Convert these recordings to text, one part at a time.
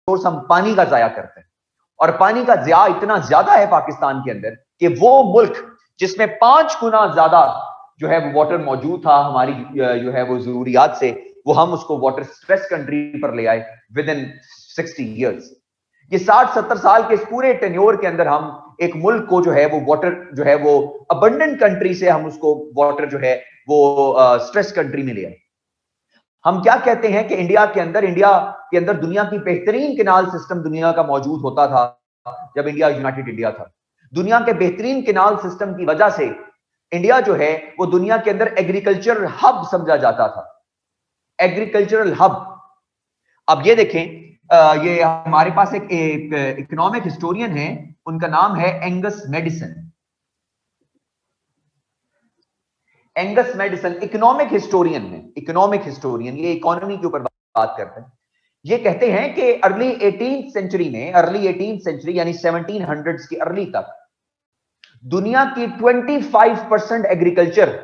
Resource हम पानी का जाया करते हैं, और पानी का ज़िया इतना ज्यादा है पाकिस्तान के अंदर कि वो मुल्क जिसमें 5 गुना ज्यादा जो है वो वाटर मौजूद था हमारी जो है वो जरूरियात से, वो हम उसको वाटर स्ट्रेस कंट्री पर ले आए विद इन 60 ईयर्स। ये 60-70 साल के इस पूरे टेन्योर के अंदर हम एक मुल्क को जो है वो वाटर जो है वो अबंडेंट कंट्री से हम उसको वाटर जो है वो स्ट्रेस कंट्री में ले आए। हम क्या कहते हैं कि इंडिया के अंदर दुनिया की बेहतरीन केनाल सिस्टम दुनिया का मौजूद होता था जब इंडिया यूनाइटेड इंडिया था। दुनिया के बेहतरीन केनाल सिस्टम की वजह से इंडिया जो है वो दुनिया के अंदर एग्रीकल्चर हब समझा जाता था, एग्रीकल्चरल हब। अब ये देखें, ये हमारे पास एक इकोनॉमिक हिस्टोरियन है, उनका नाम है Angus medicine. Angus medicine economic historian है, इकोनॉमिक हिस्टोरियन, ये इकोनॉमी के ऊपर बात करते हैं। ये कहते हैं कि अर्ली 18th सेंचुरी यानी 1700s की अर्ली तक दुनिया की 25% एग्रीकल्चर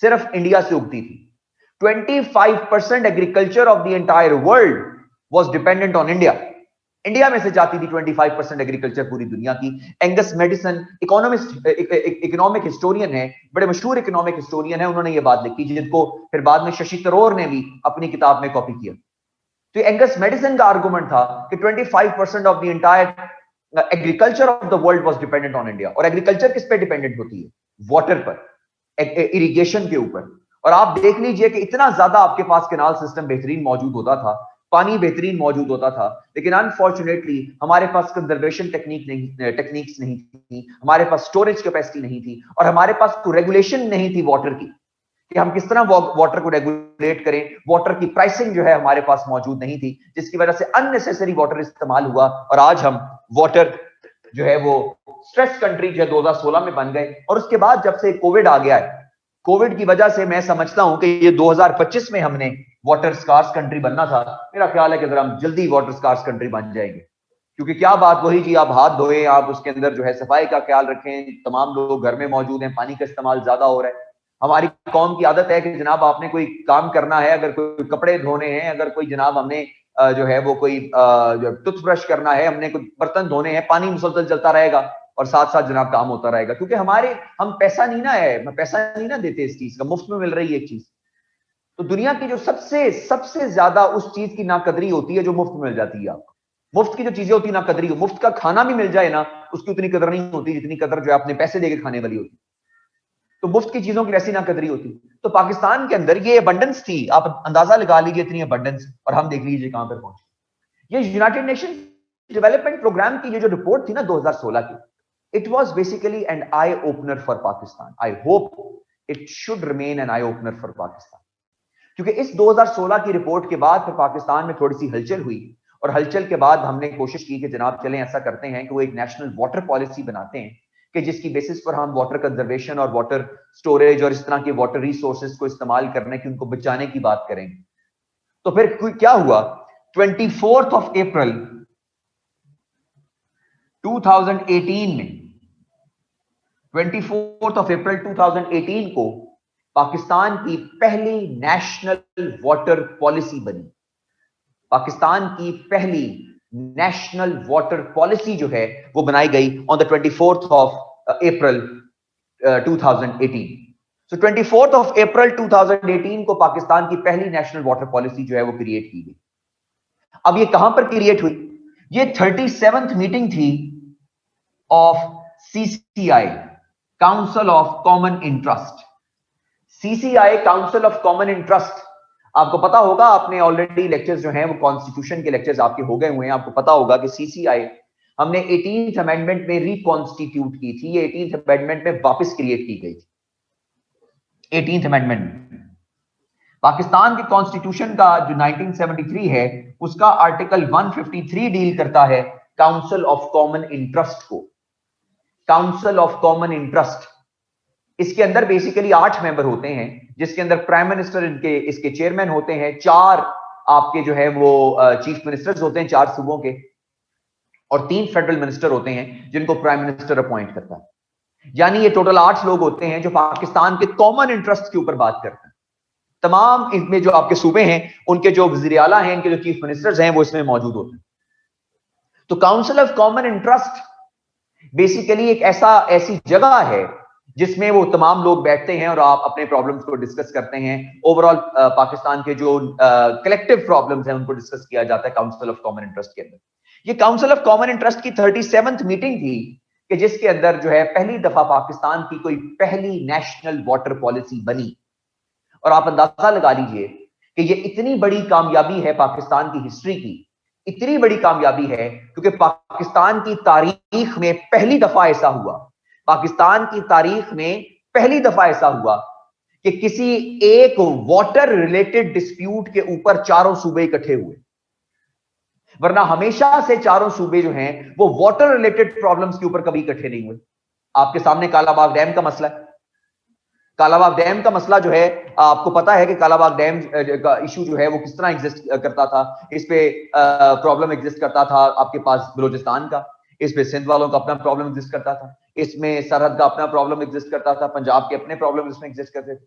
सिर्फ इंडिया से उगती थी। 25% agriculture of the entire world was dependent on India. India में से जाती थी 25% एग्रीकल्चर पूरी दुनिया की। एंगस मेडिसन इकोनॉमिक हिस्टोरियन है, बड़े मशहूर इकोनॉमिक हिस्टोरियन है, उन्होंने ये बात लिखी जिनको फिर बाद में शशि थरूर ने भी अपनी किताब में कॉपी किया। तो एंगस मेडिसन का आर्गुमेंट था कि 25% of the entire agriculture of the world was dependent on India. और एग्रीकल्चर किस पे डिपेंडेंट होती है? वाटर पर, इरिगेशन के ऊपर। और आप देख लीजिए कि इतना ज्यादा आपके पास कैनाल सिस्टम बेहतरीन मौजूद होता था, पानी बेहतरीन मौजूद होता था, लेकिन अनफॉर्चुनेटली हमारे पास कंजर्वेशन टेक्निक्स नहीं थी, हमारे पास स्टोरेज कैपेसिटी नहीं थी, और हमारे पास तो रेगुलेशन नहीं थी वाटर की कि हम किस तरह वाटर को रेगुलेट करें। वाटर की प्राइसिंग जो है हमारे पास मौजूद नहीं थी, जिसकी वजह से अननेसेसरी वाटर इस्तेमाल हुआ, और आज हम वाटर जो है वो स्ट्रेस कंट्री जो है 2016 में बन गए। और उसके बाद जब से कोविड आ गया है, कोविड की वजह से मैं समझता हूं कि ये 2025 में हमने वाटर स्कार्स कंट्री बनना था। मेरा ख्याल है कि अगर हम जल्दी वाटर स्कार्स कंट्री बन जाएंगे, क्योंकि क्या बात वही जी, आप हाथ धोएं, आप उसके अंदर जो है सफाई का ख्याल रखें, तमाम लोग घर में मौजूद हैं, पानी का इस्तेमाल ज्यादा हो रहा है। हमारी कौम की आदत है कि जनाब आपने कोई काम करना है, अगर कोई कपड़े धोने हैं, अगर कोई जनाब हमने जो है वो कोई टूथब्रश करना है, हमने कोई बर्तन धोने हैं, पानी मुसलसल चलता रहेगा और साथ साथ जनाब काम होता रहेगा, क्योंकि हम पैसा नहीं ना देते इस चीज का, मुफ्त में मिल रही है एक चीज। तो दुनिया की जो सबसे ज्यादा उस चीज की नाकदरी होती है जो मुफ्त मिल जाती है आपको। मुफ्त की जो चीजें होती है नाकदरी, मुफ्त का खाना भी मिल जाए ना, उसकी उतनी कदर नहीं होती जितनी कदर जो है अपने पैसे देके खाने वाली होती। तो मुफ्त की चीजों की वैसी नाकदरी होती। तो पाकिस्तान के अंदर ये अबंडेंस थी, आप अंदाजा लगा लीजिए इतनी अबंडेंस, और हम देख लीजिए कहां पर पहुंचे। ये यूनाइटेड नेशन डेवलपमेंट प्रोग्राम की ये जो रिपोर्ट थी ना 2016 की, it was basically an eye opener for Pakistan. I hope it should remain an eye opener for Pakistan. क्योंकि इस 2016 की रिपोर्ट के बाद फिर पाकिस्तान में थोड़ी सी हलचल हुई, और हलचल के बाद हमने कोशिश की कि जनाब चलें ऐसा करते हैं कि वो एक नेशनल वाटर पॉलिसी बनाते हैं कि जिसकी बेसिस पर हम वाटर कंजर्वेशन और वाटर स्टोरेज और इस तरह के वाटर रिसोर्सेज को इस्तेमाल करने की, उनको बचाने की बात करेंगे। तो फिर क्या हुआ, 24 अप्रैल 2018 में, 24 अप्रैल 2018 को पाकिस्तान की पहली नेशनल वाटर पॉलिसी बनी। पाकिस्तान की पहली नेशनल वाटर पॉलिसी जो है वो बनाई गई ऑन द 24 अप्रैल 2018। सो 24 अप्रैल 2018 को पाकिस्तान की पहली नेशनल वाटर पॉलिसी जो है वो क्रिएट की गई। अब ये कहां पर क्रिएट हुई? ये 37th मीटिंग थी of CCI, council of common interest. CCI council of common interest, आपको पता होगा, आपने ऑलरेडी लेक्चर्स जो हैं वो कॉन्स्टिट्यूशन के लेक्चर्स आपके हो गए हुए हैं, आपको पता होगा कि CCI हमने 18th अमेंडमेंट में रिकॉन्स्टिट्यूट की थी, ये 18th अमेंडमेंट में वापस क्रिएट की गई थी। 18th अमेंडमेंट पाकिस्तान के कॉन्स्टिट्यूशन का जो 1973 है उसका आर्टिकल 153 डील करता है काउंसिल ऑफ कॉमन इंटरेस्ट को। काउंसिल ऑफ कॉमन इंटरेस्ट, इसके अंदर बेसिकली 8 मेंबर होते हैं, जिसके अंदर प्राइम मिनिस्टर इसके चेयरमैन होते हैं, 4 आपके जो है वो चीफ मिनिस्टर्स होते हैं 4 सूबों के, और 3 फेडरल मिनिस्टर होते हैं जिनको प्राइम मिनिस्टर अपॉइंट करता है। यानी ये टोटल 8 लोग होते हैं जो पाकिस्तान के कॉमन इंटरेस्ट के ऊपर बात करते हैं। तमाम इसमें जो आपके सूबे हैं उनके जो वज़ीर आला हैं, इनके जो चीफ मिनिस्टर्स हैं वो इसमें मौजूद होते हैं। तो council of common interest basically एक ऐसी जगह है जिसमें वो तमाम लोग बैठते हैं और आप अपने प्रॉब्लम्स को डिस्कस करते हैं। ओवरऑल पाकिस्तान के जो कलेक्टिव प्रॉब्लम्स हैं उनको डिस्कस किया जाता है काउंसिल ऑफ कॉमन इंटरेस्ट के अंदर। ये काउंसिल ऑफ कॉमन इंटरेस्ट की 37th मीटिंग थी कि जिसके अंदर जो है पहली दफा पाकिस्तान की कोई पहली नेशनल वाटर पॉलिसी बनी। और आप अंदाजा लगा लीजिए कि ये इतनी बड़ी कामयाबी है पाकिस्तान की हिस्ट्री की, इतनी बड़ी कामयाबी है क्योंकि पाकिस्तान की तारीख में पहली दफा ऐसा हुआ, पाकिस्तान की तारीख में पहली दफा ऐसा हुआ कि किसी एक वाटर रिलेटेड डिस्प्यूट के ऊपर चारों सूबे इकट्ठे हुए। वरना हमेशा से चारों सूबे जो हैं वो वाटर रिलेटेड प्रॉब्लम्स के ऊपर कभी इकट्ठे नहीं हुए। आपके सामने कालाबाग डैम का मसला है। कालाबाग डैम का मसला जो है आपको पता है कि कालाबाग डैम का इशू जो है वो किस तरह एग्जिस्ट करता था। इस पे प्रॉब्लम एग्जिस्ट करता था आपके पास बलूचिस्तान का, इस पे सिंध वालों का अपना प्रॉब्लम एग्जिस्ट करता था, इसमें सरहद का अपना प्रॉब्लम एग्जिस्ट करता था, पंजाब के अपने प्रॉब्लम इसमें एग्जिस्ट करते थे।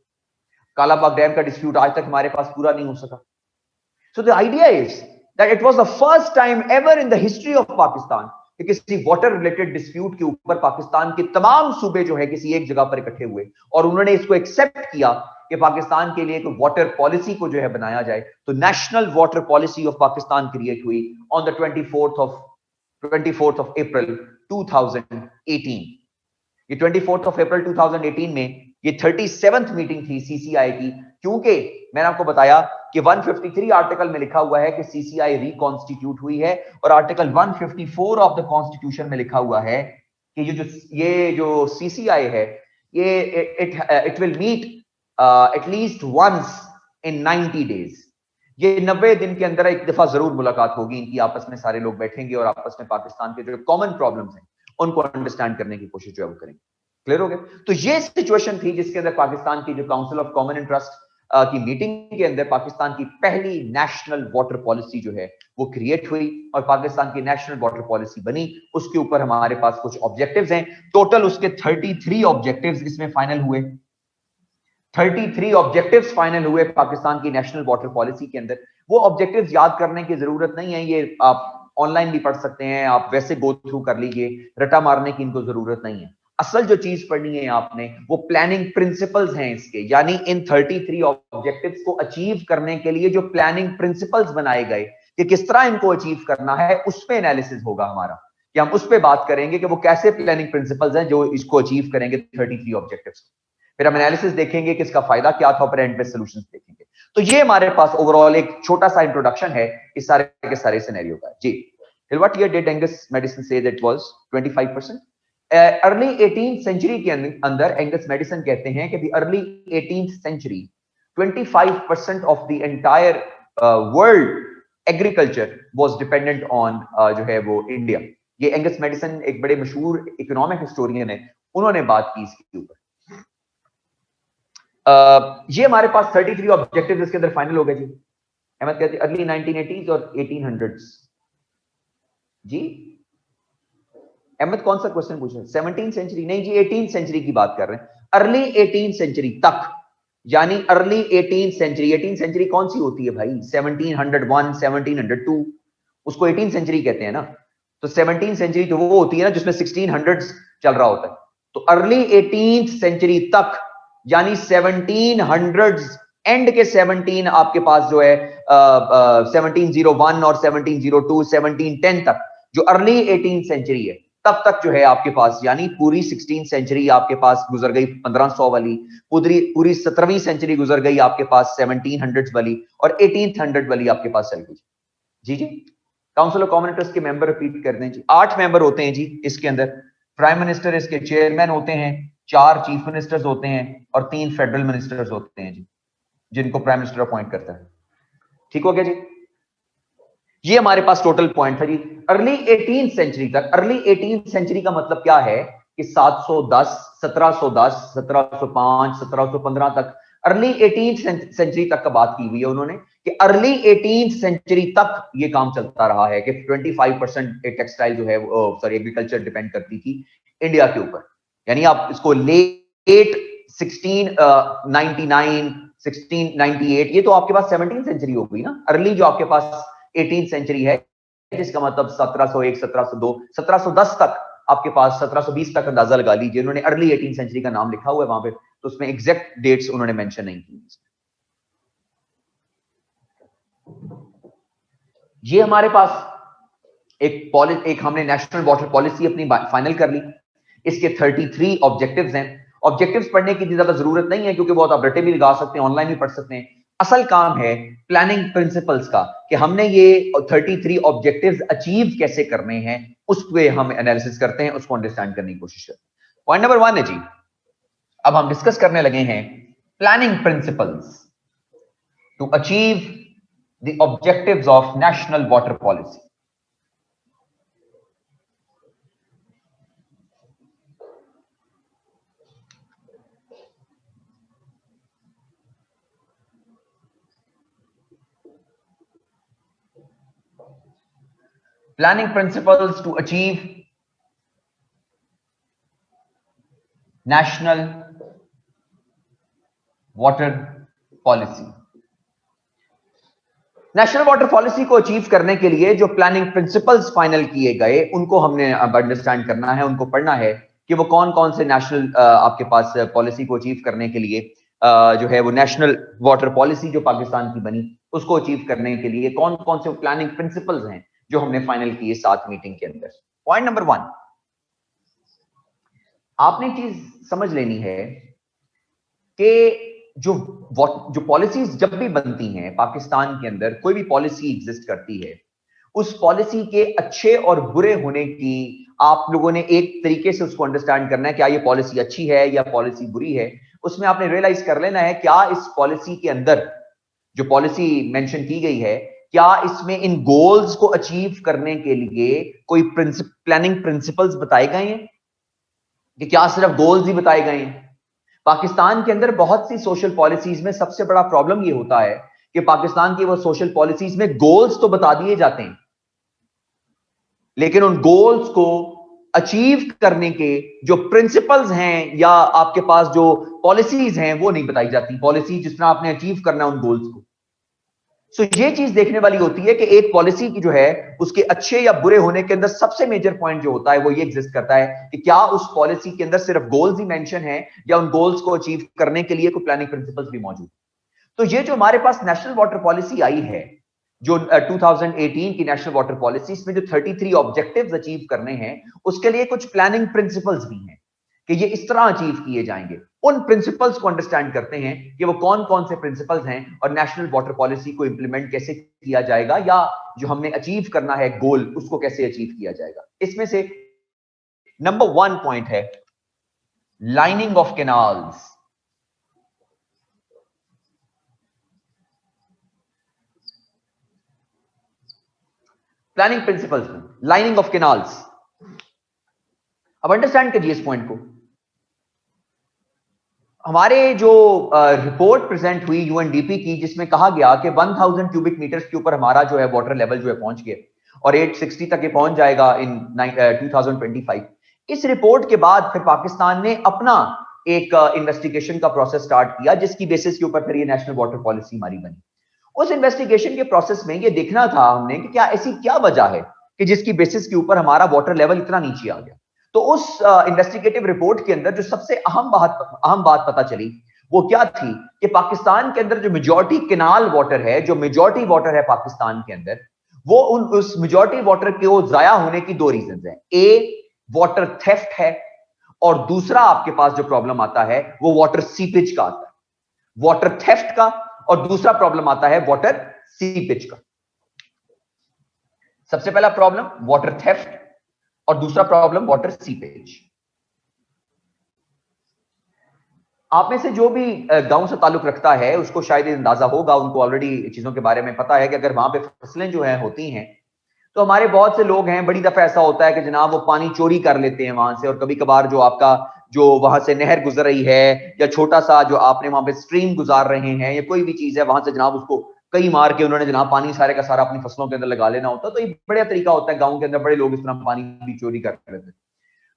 कालाबाग डैम का डिस्प्यूट आज तक हमारे पास पूरा नहीं हो सका। So the idea is that it was the first time ever in the history of Pakistan कि किसी वाटर रिलेटेड डिस्प्यूट के ऊपर पाकिस्तान के तमाम सूबे जो है किसी एक जगह पर इकट्ठे हुए और उन्होंने इसको एक्सेप्ट किया कि पाकिस्तान के लिए एक वाटर पॉलिसी को जो है बनाया जाए। तो national water policy of Pakistan create हुई on the 24th of April 2018। ये 24th of April 2018 में ये 37th मीटिंग थी सीसीआई की, क्योंकि मैंने आपको बताया कि 153 आर्टिकल में लिखा हुआ है कि सीसीआई रिकॉन्स्टिट्यूट हुई है और आर्टिकल 154 ऑफ द कॉन्स्टिट्यूशन में लिखा हुआ है कि ये जो सीसीआई है ये it will meet at least once in 90 days. ये 90 दिन के अंदर एक दफा जरूर मुलाकात होगी इनकी, आपस में सारे लोग बैठेंगे और आपस में पाकिस्तान के जो कॉमन प्रॉब्लम्स हैं उनको अंडरस्टैंड करने की कोशिश जो है वो करेंगे। क्लियर हो गया? तो ये सिचुएशन थी जिसके अंदर पाकिस्तान की जो काउंसिल ऑफ कॉमन इंटरेस्ट की मीटिंग के अंदर पाकिस्तान की पहली नेशनल वाटर पॉलिसी जो है वो क्रिएट हुई और पाकिस्तान की नेशनल वाटर पॉलिसी बनी। उसके ऊपर हमारे पास कुछ ऑब्जेक्टिव्स हैं, टोटल उसके 33 ऑब्जेक्टिव्स इसमें फाइनल हुए। 33 ऑब्जेक्टिव्स फाइनल हुए पाकिस्तान की नेशनल वाटर पॉलिसी के अंदर। वो ऑब्जेक्टिव्स याद करने की जरूरत नहीं है, ये आप ऑनलाइन भी पढ़ सकते हैं, आप वैसे गो थ्रू कर लीजिए, रटा मारने की इनको जरूरत नहीं है। असल जो चीज पढ़नी है आपने वो प्लानिंग प्रिंसिपल्स हैं इसके, यानी इन 33 ऑब्जेक्टिव्स को अचीव करने के लिए जो प्लानिंग प्रिंसिपल्स बनाए गए कि किस तरह इनको अचीव करना है, उस पे एनालिसिस होगा हमारा, कि हम उस पे बात करेंगे कि वो कैसे प्लानिंग प्रिंसिपल्स हैं जो इसको अचीव करेंगे 33 ऑब्जेक्टिव्स। फिर हम एनालिसिस देखेंगे कि इसका फायदा क्या था, और एंड पे सॉल्यूशंस देखेंगे। तो ये हमारे पास ओवरऑल एक छोटा सा इंट्रोडक्शन है इस सारे के सारे सिनेरियो का। जी, till what year did Angus Madison say that was 25%? Early 18th century के अंदर एंगस मेडिसन कहते हैं कि early 18th century 25% of the entire world agriculture was dependent on जो है वो इंडिया। ये एंगस मेडिसन एक बड़े मशहूर इकोनॉमिक हिस्टोरियन है, उन्होंने बात की इसके ऊपर। ये हमारे पास 33 ऑब्जेक्टिव इसके अंदर फाइनल हो गए जी। अहमद कहते हैं अर्ली 1980s और 1800s। जी अहमद कौन सा क्वेश्चन पूछा? 17th सेंचुरी नहीं जी, 18th सेंचुरी की बात कर रहे हैं, अर्ली 18th सेंचुरी तक, यानी early 18th century. 18th century कौन सी होती है भाई? 1701, 1702, उसको 18th सेंचुरी कहते हैं ना। तो 17th सेंचुरी तो वो होती है ना जिसमें 1600s चल रहा होता है। तो अर्ली 18th सेंचुरी तक, यानी 1700s एंड के 17 आपके पास जो है 1701 और 1702, 1710 तक जो अर्ली 18th सेंचुरी है, तब तक जो है आपके पास, यानी पूरी 16th सेंचुरी आपके पास गुजर गई 1500 वाली, पूरी 17वीं सेंचुरी गुजर गई आपके पास 1700 वाली, और 1800 वाली आपके पास चल गई। जी जी, काउंसिल ऑफ कॉमन इंटरेस्ट के मेंबर रिपीट कर दें जी। 8 मेंबर होते हैं जी इसके अंदर। प्राइम मिनिस्टर इसके चेयरमैन होते हैं, 4 चीफ मिनिस्टर्स होते हैं और 3 फेडरल मिनिस्टर्स होते हैं जी, जिनको प्राइम मिनिस्टर अपॉइंट करता है। ठीक हो गया जी? ये हमारे पास टोटल पॉइंट था जी। अर्ली 18th सेंचुरी तक, अर्ली 18th सेंचुरी का मतलब क्या है कि 710, 1710, 1705, 1715 तक, अर्ली 18th सेंचुरी तक का बात की हुई है उन्होंने कि अर्ली 18th सेंचुरी तक ये काम चलता रहा है कि 25% टेक्सटाइल जो है सॉरी एग्रीकल्चर डिपेंड करती थी इंडिया के ऊपर। यानी आप इसको लेट 1699, 1698, ये तो आपके पास 17th सेंचुरी हो गई ना। अर्ली जो आपके पास 18th सेंचुरी है जिसका मतलब 1701, 1702, 1710 तक आपके पास, 1720 तक अंदाजा लगा लीजिए, उन्होंने अर्ली 18th सेंचुरी का नाम लिखा हुआ है वहां पे, तो उसमें एग्जैक्ट डेट्स उन्होंने मेंशन नहीं की। ये हमारे पास एक हमने नेशनल वाटर पॉलिसी अपनी फाइनल कर ली। इसके 33 ऑब्जेक्टिव्स हैं। ऑब्जेक्टिव्स पढ़ने की ज्यादा जरूरत नहीं है क्योंकि बहुत आप रटे भी लगा सकते हैं, ऑनलाइन भी पढ़ सकते हैं। असल काम है प्लानिंग प्रिंसिपल्स का, कि हमने ये 33 ऑब्जेक्टिव्स अचीव कैसे करने हैं, उस पे हम एनालिसिस करते हैं, उसको अंडरस्टैंड करने की कोशिश करते हैं। पॉइंट नंबर 1 है जी, अब हम डिस्कस करने लगे हैं planning principles to achieve the objectives of national water policy. Planning principles to achieve national water policy। National water policy को अचीव करने के लिए जो प्लानिंग प्रिंसिपल्स फाइनल किए गए उनको हमने अब अंडरस्टैंड करना है, उनको पढ़ना है कि वो कौन कौन से नेशनल आपके पास पॉलिसी को अचीव करने के लिए जो है वो नेशनल वाटर पॉलिसी जो पाकिस्तान की बनी उसको अचीव करने के लिए कौन कौन से प्लानिंग प्रिंसिपल्स हैं जो हमने फाइनल किए 7 मीटिंग के अंदर। पॉइंट नंबर 1, आपने चीज समझ लेनी है कि जो पॉलिसीज जब भी बनती हैं पाकिस्तान के अंदर, कोई भी पॉलिसी एग्जिस्ट करती है, उस पॉलिसी के अच्छे और बुरे होने की आप लोगों ने एक तरीके से उसको अंडरस्टैंड करना है, क्या ये पॉलिसी अच्छी है या पॉलिसी बुरी है। उसमें आपने रियलाइज कर लेना है क्या इस पॉलिसी के अंदर जो पॉलिसी मेंशन की गई है, क्या इसमें इन गोल्स को अचीव करने के लिए कोई प्लानिंग प्रिंसिपल्स बताए गए हैं, कि क्या सिर्फ गोल्स ही बताए गए हैं। पाकिस्तान के अंदर बहुत सी सोशल पॉलिसीज में सबसे बड़ा प्रॉब्लम ये होता है कि पाकिस्तान की वो सोशल पॉलिसीज में गोल्स तो बता दिए जाते हैं, लेकिन उन गोल्स को अचीव करने के जो प्रिंसिपल्स हैं या आपके पास जो पॉलिसीज हैं वो नहीं बताई जाती। पॉलिसी जिस तरह आपने अचीव करना है उन गोल्स को, सो ये चीज देखने वाली होती है कि एक पॉलिसी की जो है उसके अच्छे या बुरे होने के अंदर सबसे मेजर पॉइंट जो होता है वो ये एग्जिस्ट करता है कि क्या उस पॉलिसी के अंदर सिर्फ गोल्स ही मेंशन है या उन गोल्स को अचीव करने के लिए कोई प्लानिंग प्रिंसिपल्स भी मौजूद। तो ये जो हमारे पास नेशनल वाटर पॉलिसी आई है, जो 2018 की नेशनल वाटर पॉलिसी, इसमें जो 33 ऑब्जेक्टिव्स अचीव करने हैं उसके लिए कुछ प्लानिंग प्रिंसिपल्स भी हैं कि ये इस तरह अचीव किए जाएंगे। उन प्रिंसिपल्स को अंडरस्टैंड करते हैं कि वो कौन कौन से प्रिंसिपल्स हैं और नेशनल वाटर पॉलिसी को इंप्लीमेंट कैसे किया जाएगा, या जो हमने अचीव करना है गोल उसको कैसे अचीव किया जाएगा। इसमें से नंबर 1 पॉइंट है lining of canals. Planning principles में लाइनिंग ऑफ कैनाल्स, अब अंडरस्टैंड करिए इस पॉइंट को। हमारे जो रिपोर्ट प्रेजेंट हुई यूएनडीपी की, जिसमें कहा गया कि 1000 क्यूबिक मीटर्स के ऊपर हमारा जो है वाटर लेवल जो है पहुंच गया और 860 तक ये पहुंच जाएगा इन 2025। इस रिपोर्ट के बाद फिर पाकिस्तान ने अपना एक इन्वेस्टिगेशन का प्रोसेस स्टार्ट किया, जिसकी बेसिस के ऊपर फिर ये नेशनल वाटर पॉलिसी हमारी बनी। उस इन्वेस्टिगेशन के प्रोसेस में ये देखना था हमने कि क्या ऐसी क्या वजह है कि जिसकी बेसिस के ऊपर हमारा वाटर लेवल इतना नीचे आ गया। तो उस इन्वेस्टिगेटिव रिपोर्ट के अंदर जो सबसे अहम बात पता चली वो क्या थी कि पाकिस्तान के अंदर जो मेजॉरिटी केनाल वाटर है, जो मेजॉरिटी वाटर है पाकिस्तान के अंदर, वो उस मेजॉरिटी वाटर के वो जाया होने की 2 रीजंस हैं। ए, वाटर थेफ्ट है, और दूसरा आपके पास जो प्रॉब्लम आता है वो वाटर सीपेज का आता है। वाटर थेफ्ट का, और दूसरा प्रॉब्लम आता है वाटर सीपेज का। सबसे पहला प्रॉब्लम वाटर थेफ्ट और दूसरा प्रॉब्लम वाटर सीपेज। आप में से जो भी गांव से ताल्लुक रखता है उसको शायद अंदाजा होगा, उनको ऑलरेडी चीजों के बारे में पता है कि अगर वहां पे फसलें जो हैं होती हैं तो हमारे बहुत से लोग हैं, बड़ी दफा ऐसा होता है कि जनाब वो पानी चोरी कर लेते हैं वहां से, और कभी कभार जो आपका जो वहां से नहर गुजर रही है या छोटा सा जो आपने वहां पे स्ट्रीम गुजार रहे हैं या कोई भी चीज है, वहां से जनाब उसको कई मार के उन्होंने जनाब पानी सारे का सारा अपनी फसलों के अंदर लगा लेना होता है। तो ये बढ़िया तरीका होता है, गाँव के अंदर बड़े लोग इस तरह पानी भी चोरी कर लेते हैं।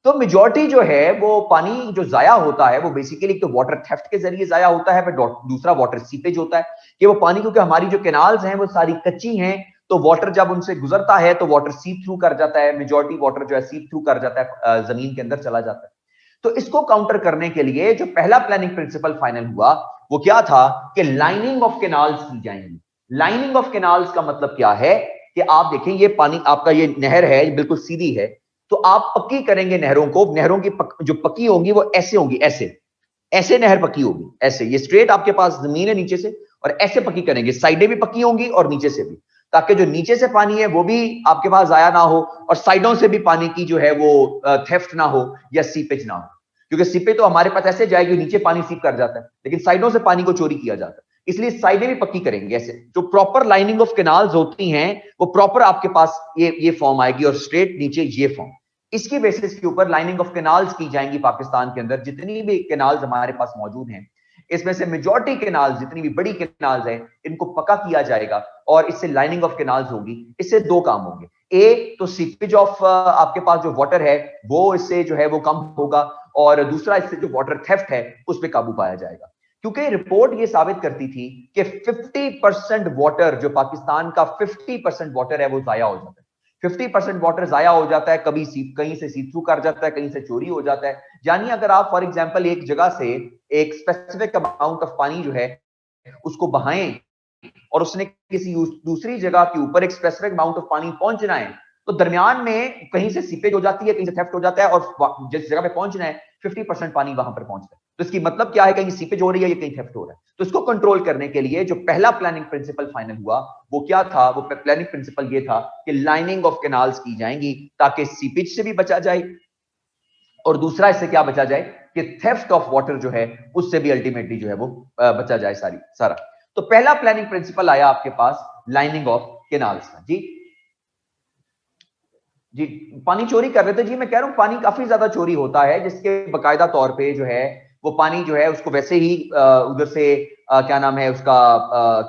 तो मेजॉरिटी जो है वो पानी जो जाया होता है वो बेसिकली तो वाटर थेफ्ट के जरिए जाया होता है, फिर दूसरा वाटर सीपेज होता है कि वो पानी, क्योंकि हमारी जो कैनाल्स हैं वो सारी कच्ची हैं, तो वाटर जब उनसे गुजरता है तो वाटर सीप थ्रू कर जाता है, मेजॉरिटी वाटर जो है सीप थ्रू कर जाता है, जमीन के अंदर चला जाता है। तो इसको काउंटर करने के लिए जो पहला प्लानिंग प्रिंसिपल फाइनल हुआ वो क्या था कि लाइनिंग ऑफ कैनाल्स की जाएंगी। लाइनिंग ऑफ कैनाल्स का मतलब क्या है कि आप देखें ये पानी आपका ये नहर है, बिल्कुल सीधी है, तो आप पक्की करेंगे नहरों को, नहरों की जो पक्की होंगी वो ऐसे होंगी, ऐसे ऐसे नहर पक्की होगी, ऐसे ये स्ट्रेट आपके पास जमीन है नीचे से, और ऐसे पक्की करेंगे, साइडें भी पक्की होंगी और नीचे से भी, ताकि जो नीचे से पानी है वो भी आपके पास जाया ना हो और साइडों से भी पानी की जो है वो थेफ्ट ना हो या सीपेज ना हो। क्योंकि सीपेज तो हमारे पास ऐसे जाएगी, नीचे पानी सीप कर जाता है, लेकिन साइडों से पानी को चोरी किया जाता है, इसलिए साइडें भी पक्की करेंगे। ऐसे जो प्रॉपर लाइनिंग ऑफ कैनाल्स होती हैं वो प्रॉपर आपके पास ये फॉर्म आएगी और स्ट्रेट नीचे ये फॉर्म। इसकी बेसिस के ऊपर लाइनिंग ऑफ कैनाल्स की जाएंगी पाकिस्तान के अंदर। जितनी भी कैनाल्स हमारे पास मौजूद हैं इसमें से मेजॉरिटी कैनाल्स, जितनी भी बड़ी कैनाल्स हैं, इनको पक्का किया जाएगा और इससे लाइनिंग ऑफ कैनाल्स होगी। इससे दो काम होंगे, ए तो सीपेज ऑफ आपके पास जो वाटर है वो इससे जो है वो कम होगा, और दूसरा इससे जो वाटर थेफ्ट है उस पर काबू पाया जाएगा। क्योंकि रिपोर्ट ये साबित करती थी कि 50% वाटर, जो पाकिस्तान का 50% वाटर है वो जाया हो जाता है। 50% वाटर जाया हो जाता है, कभी कहीं से सी थ्रू कर जाता है, कहीं से चोरी हो जाता है। यानी अगर आप फॉर एग्जांपल एक जगह से एक स्पेसिफिक अमाउंट ऑफ पानी जो है उसको बहाएं और उसने किसी दूसरी जगह के ऊपर एक स्पेसिफिक अमाउंट ऑफ पानी पहुंचना है, तो दरमियान में कहीं से सीपेज हो जाती है, कहीं से थेफ्ट हो जाता है, और जिस जगह पे पहुंचना है 50% पानी वहां पर पहुंचता है। तो इसकी मतलब क्या है, कहीं सीपेज हो रही है या कहीं थेफ्ट हो रहा है। तो इसको कंट्रोल करने के लिए जो पहला प्लानिंग प्रिंसिपल फाइनल हुआ वो क्या था, वो प्लानिंग प्रिंसिपल ये था कि लाइनिंग ऑफ कैनाल्स की जाएंगी ताकि सीपेज से भी बचा जाए, और दूसरा इससे क्या बचा जाए कि थेफ्ट ऑफ वाटर जो है उससे भी अल्टीमेटली जो है वो बचा जाए सारा। तो पहला प्लानिंग प्रिंसिपल आया आपके पास लाइनिंग ऑफ कैनाल्स का। जी जी, पानी चोरी कर रहे थे जी, मैं कह रहा हूं पानी काफी ज्यादा चोरी होता है, जिसके बकायदा तौर पे जो है वो पानी जो है उसको वैसे ही उधर से क्या नाम है उसका,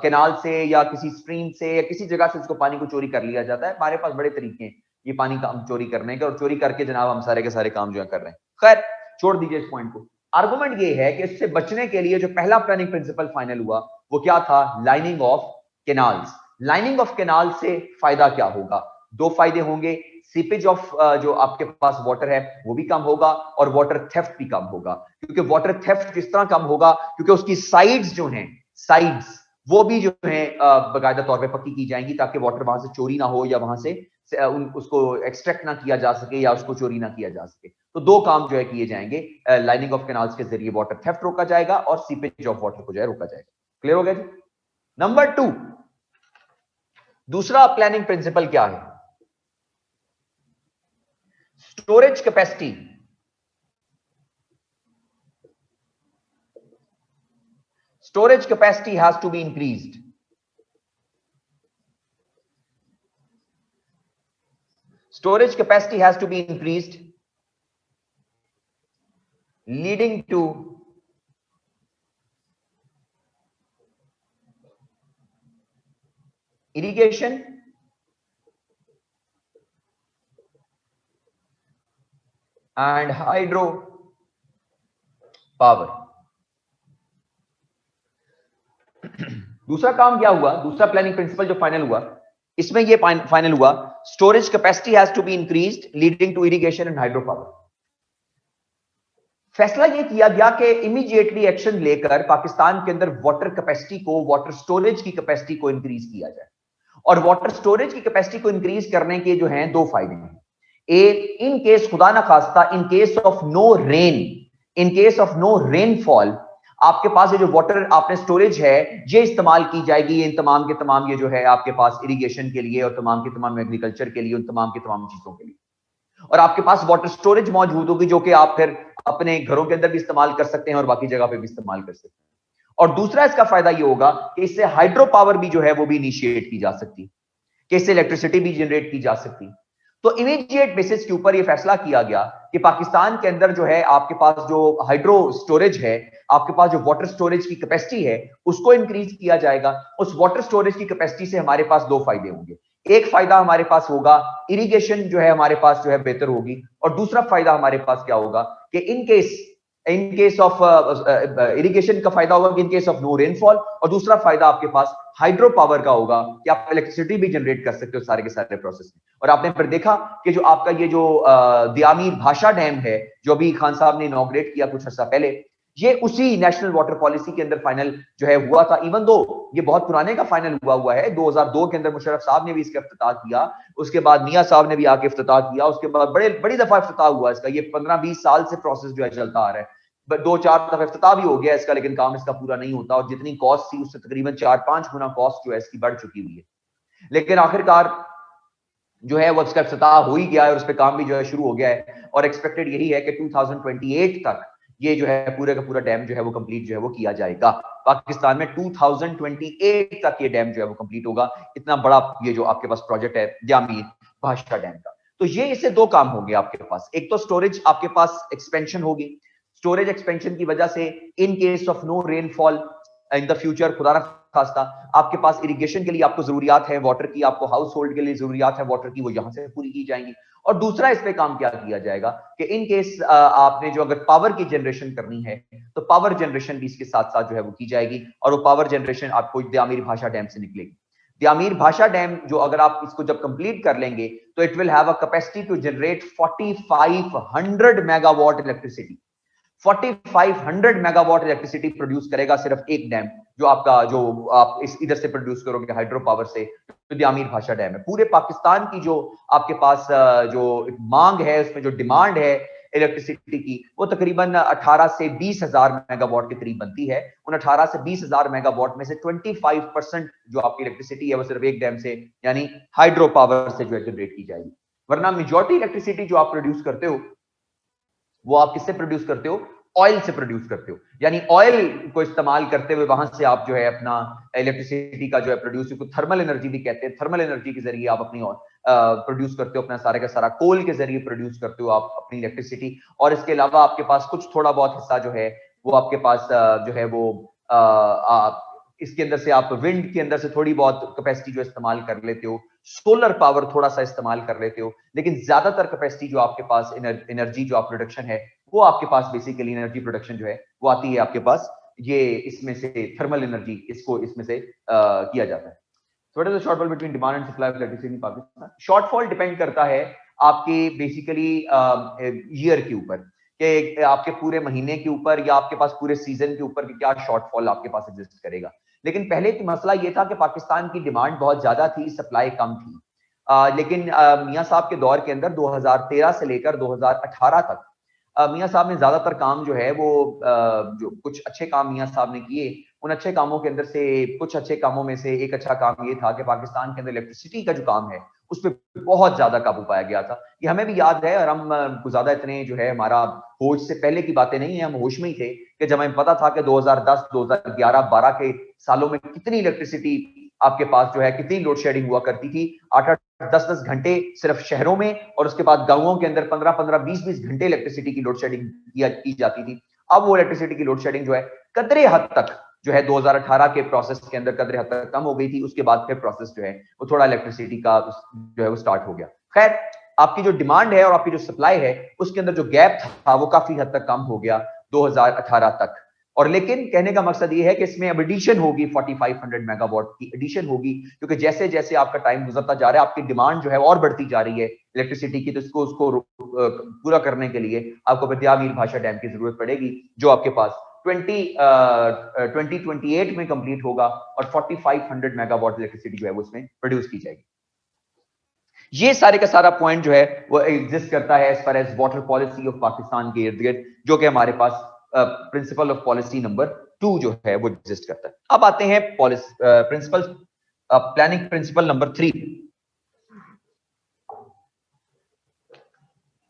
कैनाल से या किसी स्ट्रीम से या किसी जगह से उसको पानी को चोरी कर लिया जाता है। हमारे पास बड़े तरीके हैं ये पानी का चोरी करने के, और चोरी करके जनाब हम सारे के सारे काम जो है कर रहे हैं। खैर छोड़ दीजिए इस पॉइंट को। आर्गुमेंट ये है कि इससे बचने के लिए जो पहला प्लानिंग प्रिंसिपल फाइनल हुआ वो क्या था, lining of canals. Lining of canal से फायदा क्या होगा, दो फायदे होंगे। सीपेज ऑफ जो आपके पास वाटर है वो भी कम होगा और वाटर थेफ्ट भी कम होगा। क्योंकि वाटर थेफ्ट किस तरह कम होगा, क्योंकि उसकी साइड्स जो हैं, साइड्स वो भी जो है बाकायदा तौर पे पक्की की जाएंगी ताकि वाटर वहां से चोरी ना हो या वहां से उसको एक्सट्रैक्ट ना किया जा सके या उसको चोरी ना किया जा सके। तो दो काम जो है किए जाएंगे, लाइनिंग ऑफ कैनाल्स के जरिए वाटर थेफ्ट रोका जाएगा और सीपेज ऑफ वाटर को जो है रोका जाएगा। क्लियर हो गया जी। नंबर 2, दूसरा प्लानिंग प्रिंसिपल क्या है, storage capacity. Storage capacity has to be increased. Storage capacity has to be increased, leading to irrigation and hydro power. दूसरा काम क्या हुआ, दूसरा प्लानिंग प्रिंसिपल जो फाइनल हुआ इसमें ये फाइनल हुआ, storage capacity has to be increased leading to irrigation and hydro power. फैसला ये किया गया कि इमीडिएटली एक्शन लेकर पाकिस्तान के अंदर वाटर कैपेसिटी को, वाटर स्टोरेज की कैपेसिटी को इंक्रीज किया जाए। और वाटर स्टोरेज की कैपेसिटी को इंक्रीज करने के जो हैं दो फायदे हैं। एक, इन केस खुदा ना खास्ता, in case of no rain, in case of no rainfall, आपके पास ये जो वाटर आपने स्टोरेज है ये इस्तेमाल की जाएगी, इन तमाम के तमाम ये जो है आपके पास इरिगेशन के लिए और तमाम के तमाम एग्रीकल्चर के लिए, उन तमाम के तमाम चीजों के लिए। और आपके पास वाटर स्टोरेज मौजूद होगी जो कि आप फिर अपने घरों के अंदर भी इस्तेमाल कर सकते हैं और बाकी जगह पे भी इस्तेमाल कर सकते हैं। और दूसरा इसका फायदा ये होगा कि इससे हाइड्रो पावर भी जो है वो भी इनिशिएट की जा सकती, कि इससे इलेक्ट्रिसिटी भी जनरेट की जा सकती। तो इमीडिएट बेसिस के ऊपर ये फैसला किया गया कि पाकिस्तान के अंदर जो है आपके पास जो हाइड्रो स्टोरेज है, आपके पास जो वाटर स्टोरेज की कैपेसिटी है उसको इंक्रीज किया जाएगा। उस वाटर स्टोरेज की कैपेसिटी से हमारे पास दो फायदे होंगे। एक फायदा हमारे पास होगा, इरिगेशन जो है हमारे पास जो है बेहतर होगी, और दूसरा फायदा हमारे पास क्या होगा कि in case in case of irrigation का फायदा होगा कि in case of no rainfall, और दूसरा फायदा आपके पास हाइड्रो पावर का होगा कि आप इलेक्ट्रिसिटी भी जनरेट कर सकते हो सारे के सारे प्रोसेस में। और आपने फिर देखा कि जो आपका ये जो दियामीर भाषा डैम है जो अभी खान साहब ने इनॉग्रेट किया कुछ अर्सा पहले, ये उसी नेशनल वाटर पॉलिसी के अंदर फाइनल जो है हुआ था। इवन दो ये बहुत पुराने का फाइनल हुआ है, 2002 के अंदर मुशर्रफ साहब ने भी इसका इफ्तिताह किया, उसके बाद मियां साहब ने भी आके इफ्तिताह किया, उसके बाद बड़ी दफा इफ्तिताह हुआ इसका। ये 15-20 साल से प्रोसेस जो है चलता आ रहा है, 2-4 दफा इफ्तिताह भी हो गया इसका, लेकिन काम इसका पूरा नहीं होता, और जितनी कॉस्ट थी उससे तकरीबन 4-5 गुना कॉस्ट जो है इसकी बढ़ चुकी हुई है। लेकिन आखिरकार जो है वो इसका इफ्तिताह हो ही गया है और उस पर काम भी जो है शुरू हो गया है, और एक्सपेक्टेड यही है कि 2028 तक ये जो है पूरे का पूरा डैम जो है वो कंप्लीट जो है वो किया जाएगा। पाकिस्तान में 2028 तक ये डैम जो है वो कंप्लीट होगा। इतना बड़ा ये जो आपके पास प्रोजेक्ट है दियामीर भाषा डैम का। तो ये इससे दो काम होंगे आपके पास, एक तो स्टोरेज आपके पास एक्सपेंशन होगी, स्टोरेज एक्सपेंशन की वजह से in case of no rainfall in the future, खुदा ना खास्ता, आपके पास इरिगेशन के लिए आपको जरूरियात है वाटर की, आपको हाउस होल्ड के लिए जरूरियात है वाटर की, वो यहां से पूरी की जाएंगी। और दूसरा इस पे काम क्या किया जाएगा कि इन केस आपने जो अगर पावर की जनरेशन करनी है तो पावर जनरेशन भी इसके साथ साथ जो है वो की जाएगी, और वो पावर जनरेशन आपको दियामीर भाषा डैम से निकलेगी। दियामीर भाषा डैम जो अगर आप इसको जब कंप्लीट कर लेंगे तो it will have a capacity to generate 4500 megawatt electricity. 4500 megawatt electricity produce करेगा सिर्फ एक डैम, जो आपका जो आप इस इधर से प्रोड्यूस करोगे हाइड्रो पावर से, तो दियामीर भाषा डैम है। पूरे पाकिस्तान की जो आपके पास जो मांग है, उसमें जो डिमांड है इलेक्ट्रिसिटी की, वो तकरीबन 18 से 20,000 मेगावाट के करीब बनती है। उन 18 से 20,000 मेगावाट में से 25% जो आपकी इलेक्ट्रिसिटी है वो सिर्फ एक डैम से यानी हाइड्रो पावर से जो है जनरेट की जाएगी। वरना मेजॉरिटी इलेक्ट्रिसिटी जो आप प्रोड्यूस करते हो वो आप किससे प्रोड्यूस करते हो? ऑयल से प्रोड्यूस करते हो, यानी ऑयल को इस्तेमाल करते हुए वहां से आप जो है अपना इलेक्ट्रिसिटी का जो है प्रोड्यूस, को थर्मल एनर्जी भी कहते हैं, थर्मल एनर्जी के जरिए आप अपनी प्रोड्यूस करते हो अपना सारे का सारा, कोल के जरिए प्रोड्यूस करते हो आप अपनी इलेक्ट्रिसिटी। और इसके अलावा आपके पास कुछ थोड़ा बहुत हिस्सा जो है वो आपके पास जो है वो इसके अंदर से आप विंड के अंदर से थोड़ी बहुत कैपेसिटी जो इस्तेमाल कर लेते हो, सोलर पावर थोड़ा सा इस्तेमाल कर लेते हो, लेकिन ज्यादातर कैपेसिटी जो आपके पास एनर्जी जो आप प्रोडक्शन है वो आपके पास बेसिकली एनर्जी प्रोडक्शन जो है वो आती है आपके पास ये इसमें से थर्मल एनर्जी, इसको इसमें से किया जाता है। What is the shortfall between demand and supply of electricity in Pakistan? Shortfall depend करता है आपके बेसिकली ईयर के ऊपर, कि आपके पूरे महीने के ऊपर या आपके पास पूरे सीजन के ऊपर कि क्या शॉर्टफॉल आपके पास एग्जिस्ट करेगा। लेकिन पहले तो मसला ये था कि पाकिस्तान की डिमांड बहुत ज्यादा थी, सप्लाई कम थी। लेकिन मियां साहब के दौर के अंदर 2013 से लेकर 2018 तक मियां साहब ने ज्यादातर काम जो है वो जो कुछ अच्छे काम मियां साहब ने किए, उन अच्छे कामों के अंदर से कुछ अच्छे कामों में से एक अच्छा काम ये था कि पाकिस्तान के अंदर इलेक्ट्रिसिटी का जो काम है उस पर बहुत ज्यादा काबू पाया गया था। ये हमें भी याद है, और हम ज्यादा इतने जो है हमारा होश से पहले की बातें नहीं है, हम होश में ही थे कि जब हमें पता था कि 2010, 2011, 12 के सालों में कितनी इलेक्ट्रिसिटी आपके पास जो है कितनी लोड शेडिंग हुआ करती थी, 8-8, 10-10 घंटे सिर्फ शहरों में, और उसके बाद गांवों के अंदर 15-15, 20-20 घंटे इलेक्ट्रिसिटी की लोड शेडिंग की जाती थी। अब वो इलेक्ट्रिसिटी की लोड शेडिंग जो है कदरे हद तक जो है 2018 के प्रोसेस के अंदर कदरे हद तक कम हो गई थी। उसके बाद फिर प्रोसेस जो है वो थोड़ा इलेक्ट्रिसिटी का जो है वो स्टार्ट हो गया। खैर, आपकी जो डिमांड है और आपकी जो सप्लाई है उसके अंदर जो गैप था वो काफी हद तक कम हो गया 2018 तक। और लेकिन कहने का मकसद ये है कि इसमें अब एडिशन होगी, 4500 मेगावाट की एडिशन होगी, क्योंकि जैसे जैसे आपका टाइम गुजरता जा रहा है आपकी डिमांड जो है और बढ़ती जा रही है इलेक्ट्रिसिटी की, तो इसको उसको पूरा करने के लिए आपको दियामीर भाषा डैम की जरूरत पड़ेगी, जो आपके पास 2028 में कंप्लीट होगा और 4500 मेगावाट इलेक्ट्रिसिटी जो है वो उसमें प्रोड्यूस की जाएगी। ये सारे का सारा पॉइंट जो है वो एग्जिस्ट करता है as far as water policy of Pakistan के इर्द गिर्द, जो कि हमारे पास प्रिंसिपल ऑफ पॉलिसी नंबर 2 जो है वो एग्जिस्ट करता है। अब आते हैं principle planning principle number 3।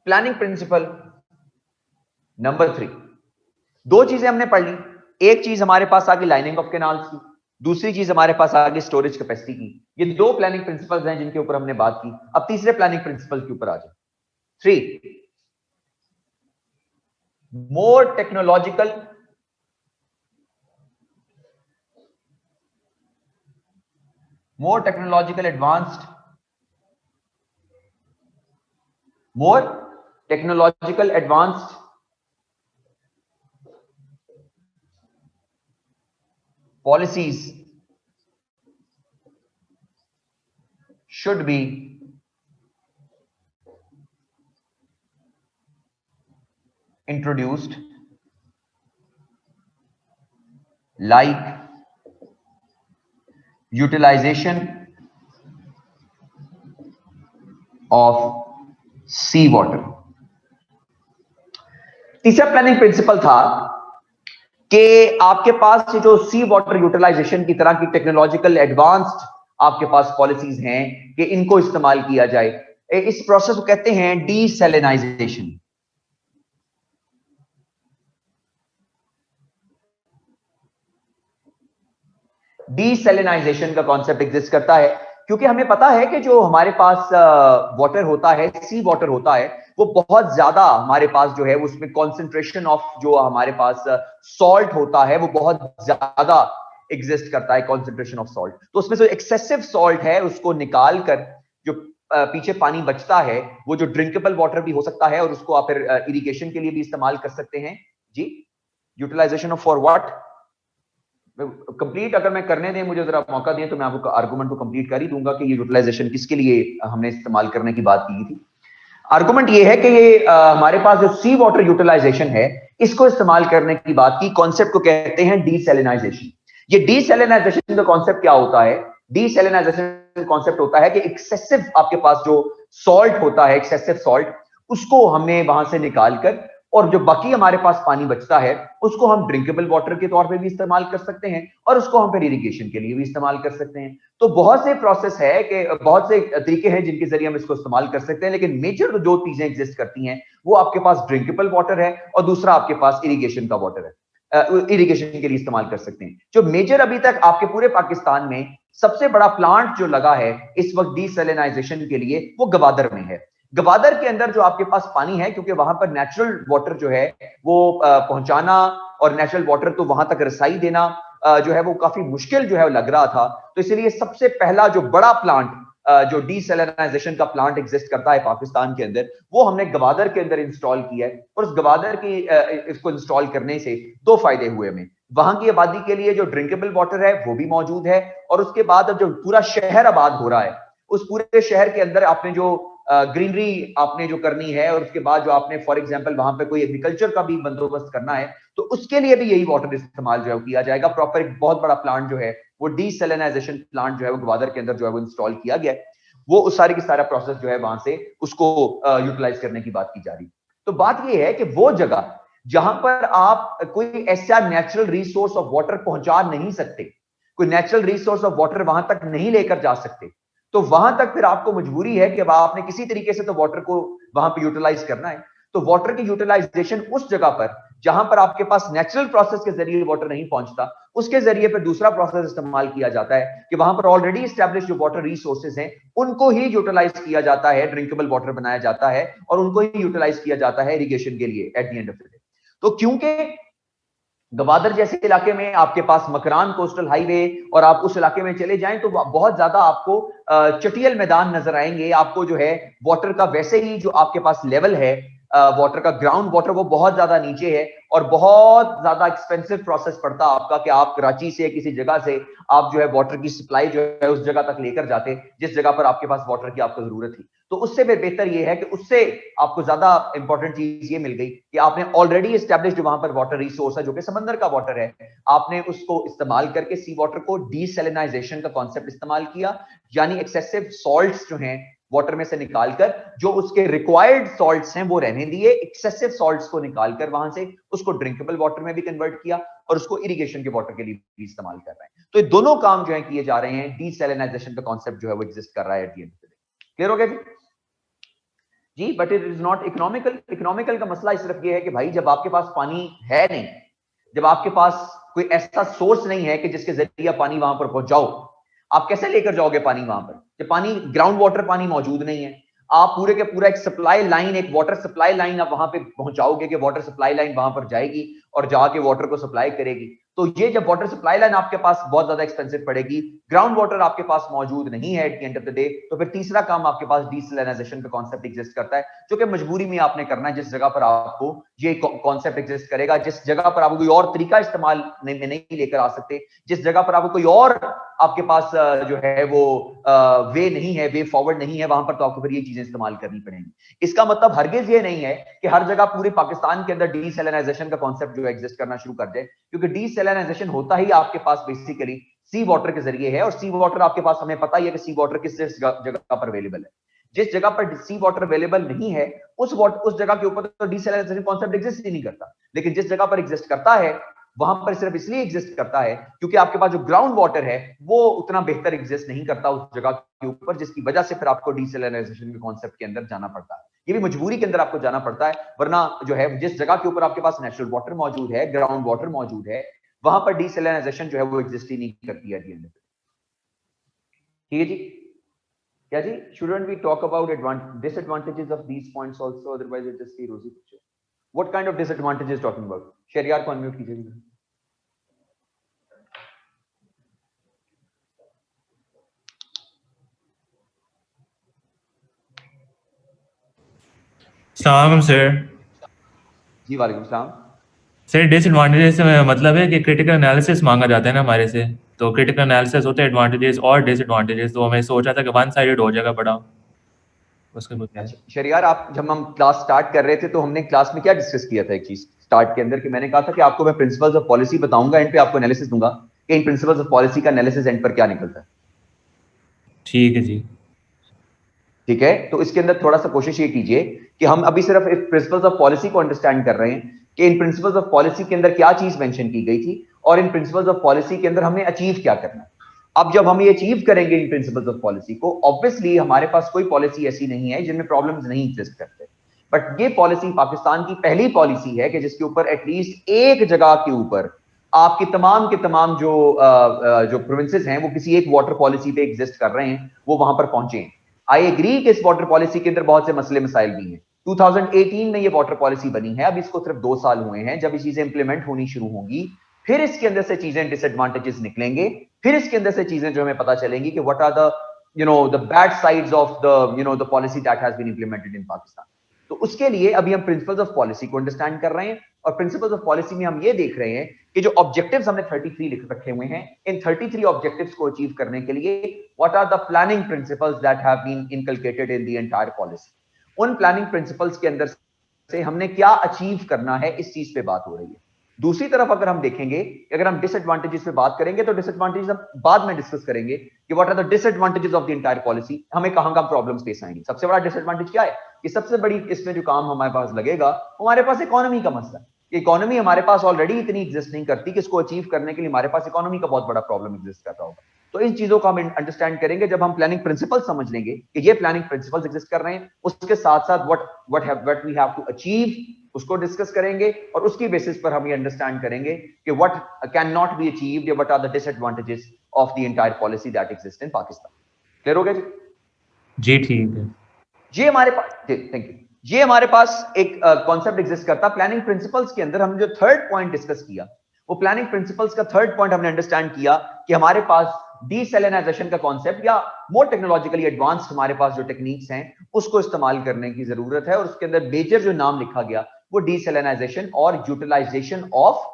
Planning principle number 3, दो चीजें हमने पढ़ ली। एक चीज हमारे पास आ गई लाइनिंग ऑफ कैनाल्स की, दूसरी चीज हमारे पास आ गई स्टोरेज कैपेसिटी की। ये दो प्लानिंग प्रिंसिपल्स हैं जिनके ऊपर हमने बात की। अब तीसरे प्लानिंग प्रिंसिपल के ऊपर आ जाए। 3, more technological advanced policies should be introduced like utilization of sea water। तीसरा प्लानिंग प्रिंसिपल था कि आपके पास ये जो सी वाटर यूटिलाइजेशन की तरह की टेक्नोलॉजिकल एडवांस्ड आपके पास पॉलिसीज हैं कि इनको इस्तेमाल किया जाए। इस प्रोसेस को कहते हैं डीसैलिनाइजेशन। डीसैलिनाइजेशन का कॉन्सेप्ट एग्जिस्ट करता है क्योंकि हमें पता है कि जो हमारे पास वाटर होता है, सी वाटर होता है, वो बहुत ज्यादा हमारे पास जो है उसमें कॉन्सेंट्रेशन ऑफ जो हमारे पास सॉल्ट होता है वो बहुत ज्यादा एग्जिस्ट करता है, कॉन्सेंट्रेशन ऑफ सॉल्ट। तो उसमें जो एक्सेसिव सॉल्ट है उसको निकाल कर जो पीछे पानी बचता है वो जो ड्रिंकेबल वाटर भी हो सकता है और उसको आप फिर इरिगेशन के लिए भी इस्तेमाल कर सकते हैं। जी, utilization of for what? Complete अगर मैं करने दें, मुझे जरा मौका दें तो मैं आपको आर्गुमेंट को कंप्लीट कर ही दूंगा कि ये यूटिलाइजेशन किसके लिए हमने इस्तेमाल करने की बात की थी। आर्गुमेंट ये है कि ये हमारे पास जो सी वाटर यूटिलाइजेशन है इसको इस्तेमाल करने की बात की, कॉन्सेप्ट को कहते हैं डीसैलिनाइजेशन। ये डीसैलिनाइजेशन का कॉन्सेप्ट क्या होता है? डीसैलिनाइजेशन कॉन्सेप्ट होता है कि एक्सेसिव आपके पास जो सॉल्ट होता है, एक्सेसिव सॉल्ट, उसको हमने वहां से निकाल कर और जो बाकी हमारे पास पानी बचता है उसको हम ड्रिंकेबल वाटर के तौर पे भी इस्तेमाल कर सकते हैं और उसको हम फिर इरिगेशन के लिए भी इस्तेमाल कर सकते हैं। तो बहुत से प्रोसेस है कि बहुत से तरीके हैं जिनके जरिए हम इसको इस्तेमाल कर सकते हैं, लेकिन मेजर जो चीजें एग्जिस्ट करती हैं वो आपके पास ड्रिंकेबल वाटर है और दूसरा आपके पास इरिगेशन का वाटर है। इरिगेशन के लिए इस्तेमाल कर सकते हैं। जो मेजर अभी तक आपके पूरे पाकिस्तान में सबसे बड़ा प्लांट जो लगा है इस वक्त डीसैलिनाइजेशन के लिए वो गवादर में है। गवादर के अंदर जो आपके पास पानी है, क्योंकि वहां पर नेचुरल वाटर जो है वो पहुंचाना और नेचुरल वाटर तो वहां तक रसाई देना जो है वो काफी मुश्किल जो है लग रहा था, तो इसलिए सबसे पहला जो बड़ा प्लांट जो डीसैलिनाइजेशन का प्लांट एग्जिस्ट करता है पाकिस्तान के अंदर वो हमने गवादर के अंदर इंस्टॉल किया है। और उस गवादर की इसको इंस्टॉल करने से दो फायदे हुए हमें। वहां की आबादी के लिए जो ड्रिंकेबल वाटर है वो भी मौजूद है और उसके बाद अब जो पूरा शहर आबाद हो रहा है उस पूरे शहर के अंदर आपने जो ग्रीनरी आपने जो करनी है और उसके बाद जो आपने फॉर एग्जांपल वहां पे कोई एग्रीकल्चर का भी बंदोबस्त करना है तो उसके लिए भी यही वाटर इस्तेमाल जो है किया जाएगा। प्रॉपर एक बहुत बड़ा प्लांट जो है वो डीसैलिनाइजेशन प्लांट जो है वो ग्वादर के अंदर जो है वो इंस्टॉल किया गया है। वो उस सारी की सारा प्रोसेस जो है वहां से उसको यूटिलाइज करने की बात की जा रही। तो बात ये है कि वो जगह जहां पर आप कोई ऐसा नेचुरल रिसोर्स ऑफ वाटर पहुंचा नहीं सकते, कोई नेचुरल रिसोर्स ऑफ वाटर वहां तक नहीं लेकर जा सकते, तो वहां तक फिर आपको मजबूरी है कि अब आपने किसी तरीके से तो वाटर को वहां पे यूटिलाइज करना है। तो वाटर की यूटिलाइजेशन उस जगह पर जहां पर आपके पास नेचुरल प्रोसेस के जरिए वाटर नहीं पहुंचता, उसके जरिए फिर दूसरा प्रोसेस इस्तेमाल किया जाता है कि वहां पर ऑलरेडी स्टैब्लिश जो वाटर रिसोर्सेज हैं उनको ही यूटिलाइज किया जाता है, ड्रिंकेबल वाटर बनाया जाता है और उनको ही यूटिलाइज किया जाता है इरिगेशन के लिए eight the end of the day. तो क्योंकि गवादर जैसे इलाके में आपके पास मकरान कोस्टल हाईवे और आप उस इलाके में चले जाएं तो बहुत ज्यादा आपको चटियल मैदान नजर आएंगे। आपको जो है वाटर का वैसे ही जो आपके पास लेवल है वाटर का, ग्राउंड वाटर, वो बहुत ज्यादा नीचे है और बहुत ज्यादा एक्सपेंसिव प्रोसेस पड़ता है आपका कि आप कराची से किसी जगह से आप जो है वाटर की सप्लाई जो है उस जगह तक लेकर जाते जिस जगह पर आपके पास वाटर की आपको जरूरत थी। तो उससे बेहतर ये है कि उससे आपको ज्यादा इंपॉर्टेंट चीज ये मिल गई कि आपने ऑलरेडी एस्टैब्लिश्ड वहां पर वाटर रिसोर्स है जो कि समंदर का वाटर है, आपने उसको इस्तेमाल करके सी वाटर को डीसैलिनाइजेशन का कॉन्सेप्ट इस्तेमाल किया, यानी एक्सेसिव सॉल्ट्स जो हैं वाटर में से निकालकर जो उसके रिक्वायर्ड सॉल्ट्स हैं वो रहने दिए, एक्सेसिव सॉल्ट्स को निकालकर वहां से उसको ड्रिंकेबल वाटर में भी कन्वर्ट किया और उसको इरिगेशन के वाटर के लिए भी इस्तेमाल कर रहे हैं। तो ये दोनों काम जो है किए जा रहे हैं, डीसैलिनाइजेशन का कॉन्सेप्ट जो है वो एग्जिस्ट कर रहा है at the end of the day. Clear हो गया जी? But it is not economical. Economical का मसला सिर्फ ये है कि भाई जब आपके पास पानी है नहीं, जब आपके पास कोई ऐसा सोर्स नहीं है कि जिसके जरिए पानी वहां पर पहुंचाओ, आप कैसे लेकर जाओगे पानी वहां पर जब पानी ग्राउंड वाटर पानी मौजूद नहीं है? आप पूरे के पूरा एक सप्लाई लाइन, एक वाटर सप्लाई लाइन आप वहां पे पहुंचाओगे कि वाटर सप्लाई लाइन वहां पर जाएगी और जाके वाटर को सप्लाई करेगी। तो ये जब वाटर सप्लाई लाइन आपके पास बहुत ज्यादा एक्सपेंसिव पड़ेगी, ग्राउंड वाटर आपके पास मौजूद नहीं है at the end of the day, तो फिर तीसरा काम आपके पास डीसैलिनाइजेशन का कॉन्सेप्ट एग्जिस्ट करता है, जो कि मजबूरी में आपने करना है। जिस जगह पर आपको ये कॉन्सेप्ट एग्जिस्ट करेगा, जिस जगह पर आपको कोई और तरीका इस्तेमाल में नहीं लेकर आ सकते, जिस जगह पर आपको कोई और आपके पास जो है वो वे नहीं है, वे फॉरवर्ड नहीं है, वहां पर तो आपको फिर ये चीजें इस्तेमाल करनी पड़ेंगी। इसका मतलब हरगिज ये नहीं है कि हर जगह पूरे पाकिस्तान के अंदर डीसैलिनाइजेशन का कॉन्सेप्ट जो एग्जिस्ट करना शुरू कर दे, क्योंकि डीसैलिनाइजेशन होता ही आपके पास बेसिकली सी वाटर के जरिए है, और सी वाटर आपके पास हमें पता ही है कि सी वाटर किस जगह पर अवेलेबल है। जिस जगह पर सी वाटर अवेलेबल नहीं है उस जगह के ऊपर तो डीसैलिनाइजेशन कॉन्सेप्ट एग्जिस्ट ही नहीं करता। लेकिन जिस जगह पर एग्जिस्ट करता है वहां पर सिर्फ इसलिए एग्जिस्ट करता है क्योंकि आपके पास जो ग्राउंड वाटर है वो उतना बेहतर एग्जिस्ट नहीं करता उस जगह के ऊपर, जिसकी वजह से फिर आपको डीसैलिनाइजेशन के कॉन्सेप्ट के अंदर जाना पड़ता है। ये भी मजबूरी के अंदर आपको जाना पड़ता है, वरना जो है जिस जगह के ऊपर आपके पास नेचुरल वाटर मौजूद है, ग्राउंड वाटर मौजूद है, वहां पर डीसैलिनाइजेशन जो है वो एग्जिस्ट ही नहीं करती है। ठीक है जी, क्या जी, shouldn't we talk about disadvantages of these points also, otherwise it just see rosy picture? What kind of disadvantages talking about? Shahryar को अनम्यूट कीजिए। सलाम सर। जी वालेकुम सलाम। सर डिसएडवांटेजेस से मतलब है कि क्रिटिकल एनालिसिस मांगा जाता है ना हमारे से, तो क्रिटिकल एनालिसिस होते हैं एडवांटेजेस और डिसएडवांटेजेस, तो मैं सोचा था कि वन साइडेड हो जाएगा बड़ा उसके कुछ है। अच्छा शहरियार, आप जब हम क्लास स्टार्ट कर रहे थे तो हमने क्लास में क्या डिस्कस किया था? एक चीज स्टार्ट के अंदर कि मैंने कहा था कि आपको मैं प्रिंसिपल्स ऑफ पॉलिसी बताऊंगा, एंड पे आपको एनालिसिस दूंगा कि इन प्रिंसिपल्स ऑफ पॉलिसी का एनालिसिस एंड पर क्या निकलता है। ठीक है जी। ठीक है, तो इसके अंदर थोड़ा सा कोशिश ये कीजिए कि हम अभी सिर्फ इस प्रिंसिपल्स ऑफ पॉलिसी को अंडरस्टैंड कर रहे हैं कि इन प्रिंसिपल्स ऑफ पॉलिसी के अंदर क्या चीज मेंशन की गई थी और इन प्रिंसिपल्स ऑफ पॉलिसी के अंदर हमें अचीव क्या करना है। अब जब हम ये अचीव करेंगे इन प्रिंसिपल्स ऑफ पॉलिसी को, ऑब्वियसली हमारे पास कोई पॉलिसी ऐसी नहीं है जिनमें प्रॉब्लम्स नहीं एग्जिस्ट करते, बट ये पॉलिसी पाकिस्तान की पहली पॉलिसी है कि जिसके ऊपर एटलीस्ट एक जगह के ऊपर आपकी तमाम के तमाम जो प्रोविंसेस हैं वो किसी एक वाटर पॉलिसी पे एग्जिस्ट कर रहे हैं, वो वहां पर पहुंचे हैं। आई एग्री कि इस वाटर पॉलिसी के अंदर बहुत से मसले मसाइल भी हैं। 2018 में ये वाटर पॉलिसी बनी है, अब इसको सिर्फ 2 साल हुए हैं। जब ये चीजें इंप्लीमेंट होनी शुरू होंगी फिर इसके अंदर से चीजें डिसएडवांटेजेस निकलेंगे, फिर इसके अंदर से चीजें जो हमें पता चलेंगी कि what are the bad sides of the policy that has been implemented in Pakistan. तो उसके लिए अभी हम प्रिंसिपल्स ऑफ पॉलिसी को अंडरस्टैंड कर रहे हैं, और प्रिंसिपल्स ऑफ पॉलिसी में हम ये देख रहे हैं कि जो ऑब्जेक्टिव्स हमने 33 लिख रखे हुए हैं, इन 33 ऑब्जेक्टिव्स को अचीव करने के लिए what are the planning principles that have been inculcated in the entire policy. उन प्लानिंग प्रिंसिपल्स के अंदर से हमने क्या अचीव करना है, इस चीज पे बात हो रही है। दूसरी तरफ अगर हम देखेंगे, अगर हम डिसएडवांटेजेस पे बात करेंगे तो डिसएडवांटेजेस हम बाद में डिस्कस करेंगे कि what are the disadvantages of the entire policy, हमें कहां-कहां प्रॉब्लम्स फेस आएंगी। सबसे बड़ा डिसएडवांटेज क्या है कि सबसे बड़ी इसमें जो काम हमारे पास लगेगा, हमारे पास इकोनॉमी का मसला है। इकोनॉमी हमारे पास ऑलरेडी इतनी एग्जिस्ट नहीं करती कि इसको अचीव करने के लिए हमारे पास इकोनॉमी का बहुत बड़ा प्रॉब्लम एग्जिस्ट कर रहा होगा। तो इन चीजों को हम अंडरस्टैंड करेंगे जब हम प्लानिंग प्रिंसिपल्स समझ लेंगे कि ये प्लानिंग प्रिंसिपल्स एग्जिस्ट कर रहे हैं, उसके साथ साथ what we have to achieve उसको डिस्कस करेंगे, और उसकी बेसिस पर हम ये अंडरस्टैंड करेंगे कि what can not be achieved या what are the disadvantages of the entire policy that exist in Pakistan. Clear हो गया जी? जी ठीक है। ये हमारे पास, थैंक यू, ये हमारे पास एक कॉन्सेप्ट एग्जिस्ट करता है प्लानिंग प्रिंसिपल्स के अंदर। हम जो थर्ड पॉइंट डिस्कस किया, वो प्लानिंग प्रिंसिपल्स का थर्ड पॉइंट हमने अंडरस्टैंड किया कि हमारे पास डीसैलिनाइजेशन का कॉन्सेप्ट या मोर टेक्नोलॉजिकली एडवांस्ड हमारे पास जो टेक्निक्स हैं उसको इस्तेमाल करने की जरूरत है, और उसके अंदर मेजर जो नाम लिखा गया वो डीसैलिनाइजेशन और यूटिलाइजेशन ऑफ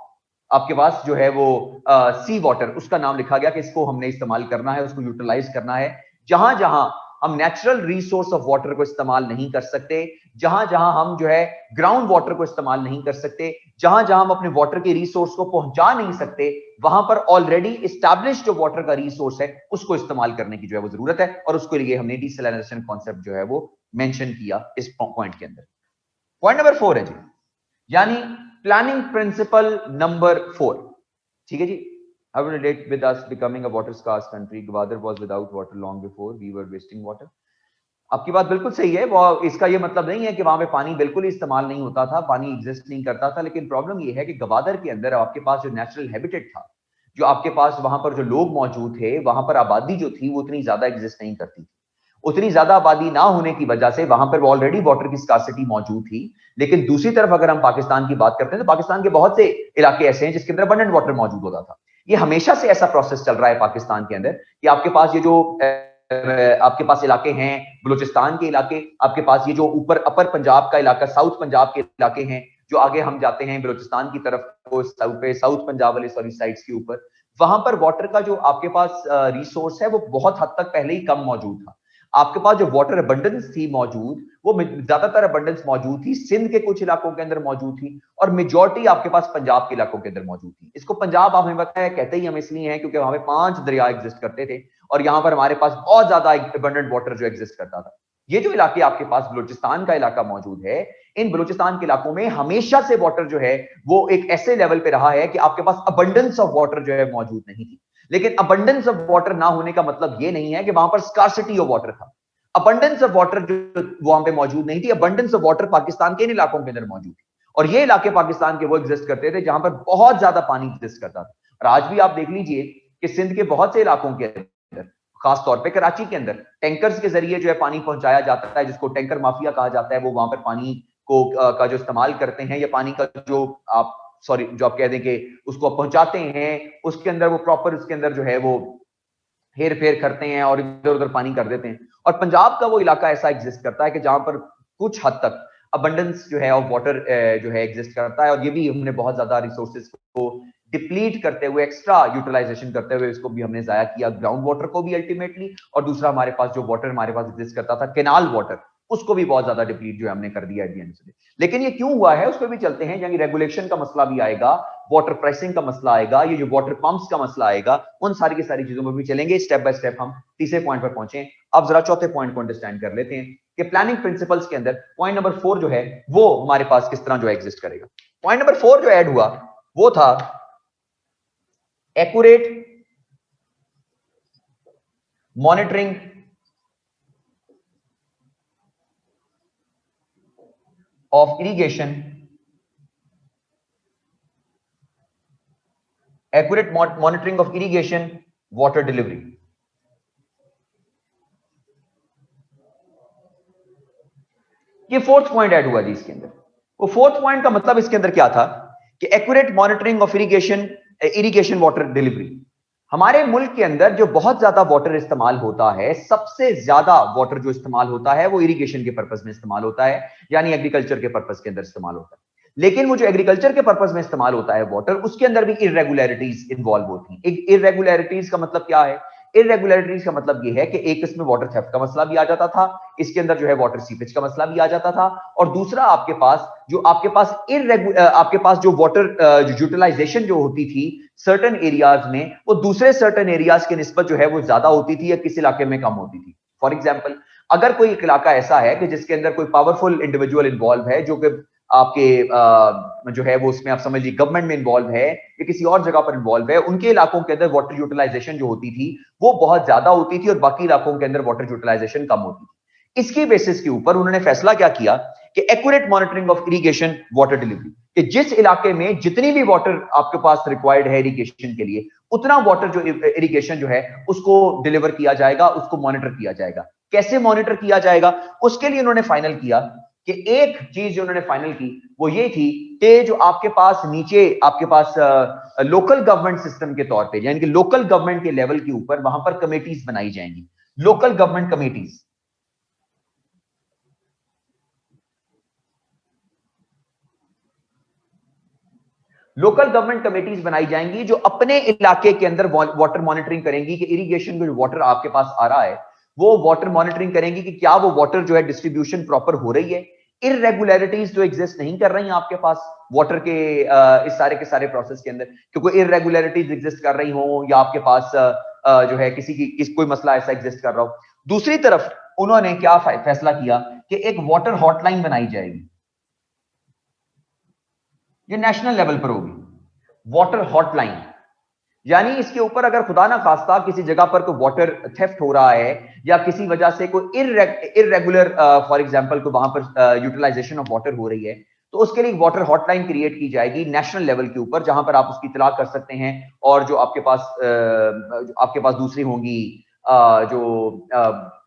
आपके पास जो है वो सी वाटर, उसका नाम लिखा गया कि इसको हमने इस्तेमाल करना है, उसको यूटिलाइज करना है। जहां जहां हम नेचुरल रिसोर्स ऑफ वाटर को इस्तेमाल नहीं कर सकते, जहां जहां हम जो है ग्राउंड वाटर को इस्तेमाल नहीं कर सकते, जहां जहां हम अपने वाटर के रिसोर्स को पहुंचा नहीं सकते, वहां पर ऑलरेडी एस्टैब्लिश्ड जो वाटर का रिसोर्स है उसको इस्तेमाल करने की जो है वो जरूरत है, और उसके लिए हमने डीसैलिनाइजेशन कॉन्सेप्ट जो है वो मेंशन किया इस पॉइंट के अंदर। पॉइंट नंबर 4 है जी, यानी प्लानिंग प्रिंसिपल नंबर 4। ठीक है जी, how will relate with us becoming a water scarce country? Gwadar was without water long before we were wasting water. आपकी बात बिल्कुल सही है, वो इसका ये मतलब नहीं है कि वहां पे पानी बिल्कुल ही इस्तेमाल नहीं होता था, पानी एग्जिस्ट नहीं करता था, लेकिन प्रॉब्लम ये है कि गवादर के अंदर आपके पास जो नेचुरल हैबिटेट था, जो आपके पास वहां पर जो लोग मौजूद थे, वहां पर आबादी जो थी वो उतनी ज्यादा एग्जिस्ट नहीं करती थी। उतनी ज्यादा आबादी ना होने की वजह से वहां पर ऑलरेडी वाटर की स्कार्सिटी मौजूद थी। लेकिन दूसरी तरफ अगर हम पाकिस्तान की बात करते हैं तो पाकिस्तान के बहुत से इलाके ऐसे हैं जिसके अंदर अबंडेंट वाटर मौजूद होता था। ये हमेशा से ऐसा प्रोसेस चल रहा है पाकिस्तान के अंदर कि आपके पास ये जो आपके पास इलाके हैं, बलूचिस्तान के इलाके, आपके पास ये जो ऊपर अपर पंजाब का इलाका, साउथ पंजाब के इलाके हैं, जो आगे हम जाते हैं बलूचिस्तान की तरफ, साउथ पंजाब वाले सॉरी साइड्स के ऊपर, वहां पर वाटर का जो आपके पास रिसोर्स है वो बहुत हद तक पहले ही कम मौजूद था। आपके पास जो वाटर अबंडेंस थी मौजूद, वो ज्यादातर अबंडेंस मौजूद थी सिंध के कुछ इलाकों के अंदर मौजूद थी, और मेजॉरिटी आपके पास पंजाब के इलाकों के अंदर मौजूद थी। इसको पंजाब हमें पता है कहते ही हम इसलिए हैं क्योंकि वहां पे 5 दरिया एग्जिस्ट करते थे और यहाँ पर हमारे पास बहुत ज्यादा अबंडेंट वाटर जो एग्जिस्ट करता था। ये जो इलाके आपके पास बलूचिस्तान का इलाका मौजूद है, इन बलूचिस्तान के इलाकों में हमेशा से वाटर जो है वो एक ऐसे लेवल पे रहा है कि आपके पास अबंडेंस ऑफ वाटर जो है मौजूद नहीं थी। लेकिन अबंडेंस ऑफ वाटर ना होने का मतलब ये नहीं है कि वहां पर स्कार्सिटी ऑफ वाटर था। अबंडेंस ऑफ वाटर जो वहां पे मौजूद नहीं थी, अबंडेंस ऑफ वाटर पाकिस्तान के इन इलाकों के अंदर मौजूद थी। और ये इलाके पाकिस्तान के वो एग्जिस्ट करते थे जहां पर बहुत ज्यादा पानी एग्जिस्ट करता था। और आज भी आप देख लीजिए कि सिंध के बहुत से इलाकों के अंदर, खास तौर पे कराची के अंदर, टैंकर्स के जरिए जो है पानी पहुंचाया जाता है, जिसको टैंकर माफिया कहा जाता है। वो वहां पर पानी को का जो इस्तेमाल करते हैं, या पानी का जो आप जो आप कह दें कि उसको पहुंचाते हैं, उसके अंदर वो प्रॉपर उसके अंदर जो है वो हेर फेर करते हैं और इधर उधर पानी कर देते हैं। और पंजाब का वो इलाका ऐसा एग्जिस्ट करता है कि जहां पर कुछ हद तक अबंडेंस जो है ऑफ वाटर जो है एग्जिस्ट करता है। और ये भी हमने बहुत ज्यादा रिसोर्सेज को डिप्लीट करते हुए, एक्स्ट्रा यूटिलाइजेशन करते हुए इसको भी हमने जाया किया, ग्राउंड वाटर को भी अल्टीमेटली। और दूसरा हमारे पास जो वाटर हमारे पास एग्जिस्ट करता था केनाल वाटर, उसको भी बहुत ज्यादा डिप्लीट जो है हमने कर दिया एट द एंड से। लेकिन ये क्यों हुआ है उस पर भी चलते हैं। यानी रेगुलेशन का मसला भी आएगा, वाटर प्राइसिंग का मसला आएगा, ये जो वाटर पंप्स का मसला आएगा, उन सारी की सारी चीजों में भी चलेंगे स्टेप बाय स्टेप। हम तीसरे पॉइंट पर पहुंचे। अब जरा चौथे पॉइंट को अंडरस्टैंड कर लेते हैं कि प्लानिंग प्रिंसिपल्स के अंदर पॉइंट नंबर 4 जो है वो हमारे पास किस तरह जो एग्जिस्ट करेगा। पॉइंट नंबर 4 जो ऐड हुआ वो था accurate monitoring of irrigation, accurate monitoring of irrigation water delivery। ये फोर्थ पॉइंट ऐड हुआ जी इसके अंदर। वो फोर्थ पॉइंट का मतलब इसके अंदर क्या था कि accurate monitoring of irrigation water delivery. हमारे मुल्क के अंदर जो बहुत ज्यादा वाटर इस्तेमाल होता है, सबसे ज्यादा वाटर जो इस्तेमाल होता है वो इरिगेशन के पर्पस में इस्तेमाल होता है, यानी एग्रीकल्चर के पर्पस के अंदर इस्तेमाल होता है। लेकिन वो जो एग्रीकल्चर के पर्पस में इस्तेमाल होता है वाटर, उसके अंदर भी इरेगुलरिटीज इन्वॉल्व होती हैं। इरेगुलरिटीज का मतलब क्या है? इरेगुलरिटीज का मतलब ये है कि एक इसमें वाटर थेफ्ट का मसला भी आ जाता था, इसके अंदर जो है वाटर सीपेज का मसला भी आ जाता था, और दूसरा आपके पास जो वाटर यूटिलाइजेशन जो होती थी सर्टेन एरियाज में, वो दूसरे सर्टेन एरियाज के निस्बत जो है वो ज्यादा होती थी या किसी इलाके में कम होती थी। फॉर एग्जाम्पल, अगर कोई इलाका ऐसा है कि जिसके अंदर कोई पावरफुल इंडिविजुअल इन्वॉल्व है, जो कि आपके जो है वो उसमें आप समझिए गवर्नमेंट में इन्वॉल्व है या किसी और जगह पर इन्वॉल्व है, उनके इलाकों के अंदर वाटर यूटिलाइजेशन जो होती थी वो बहुत ज्यादा होती थी और बाकी इलाकों के अंदर वाटर यूटिलाइजेशन कम होती थी। इसकी बेसिस के ऊपर उन्होंने फैसला क्या किया कि accurate monitoring of irrigation water delivery, कि जिस इलाके में जितनी भी वाटर आपके पास रिक्वायर्ड है इरिगेशन के लिए, उतना वाटर जो इरिगेशन जो है उसको डिलीवर किया जाएगा, उसको मॉनिटर किया जाएगा। कैसे मॉनिटर किया जाएगा? उसके लिए उन्होंने फाइनल किया कि एक चीज जो उन्होंने फाइनल की वो ये थी कि जो आपके पास नीचे आपके पास लोकल गवर्नमेंट सिस्टम के तौर पे, यानी कि लोकल गवर्नमेंट के लेवल के ऊपर वहां पर कमेटीज बनाई जाएंगी, local government committees. Local government committees बनाई जाएंगी जो अपने इलाके के अंदर वाटर मॉनिटरिंग करेंगी कि इरिगेशन जो वाटर आपके पास आ रहा है वो वाटर मॉनिटरिंग करेंगी कि क्या वो वाटर जो है डिस्ट्रीब्यूशन प्रॉपर हो रही है, इरेगुलरिटीज जो एग्जिस्ट नहीं कर रही हैं आपके पास वाटर के इस सारे के सारे प्रोसेस के अंदर, क्योंकि इरेगुलरिटीज एग्जिस्ट कर रही हो या आपके पास जो है कोई मसला ऐसा एग्जिस्ट कर रहा हो। दूसरी तरफ उन्होंने क्या फैसला किया कि एक वाटर हॉटलाइन बनाई जाएगी, ये नेशनल लेवल पर होगी, वाटर हॉटलाइन। यानी इसके ऊपर अगर खुदा ना खास्ता किसी जगह पर कोई वाटर थेफ्ट हो रहा है या किसी वजह से कोई इरेगुलर फॉर एग्जांपल को वहां पर यूटिलाइजेशन ऑफ वाटर हो रही है, तो उसके लिए वाटर हॉटलाइन क्रिएट की जाएगी नेशनल लेवल के ऊपर, जहां पर आप उसकी इतला कर सकते हैं। और जो आपके पास दूसरी होंगी जो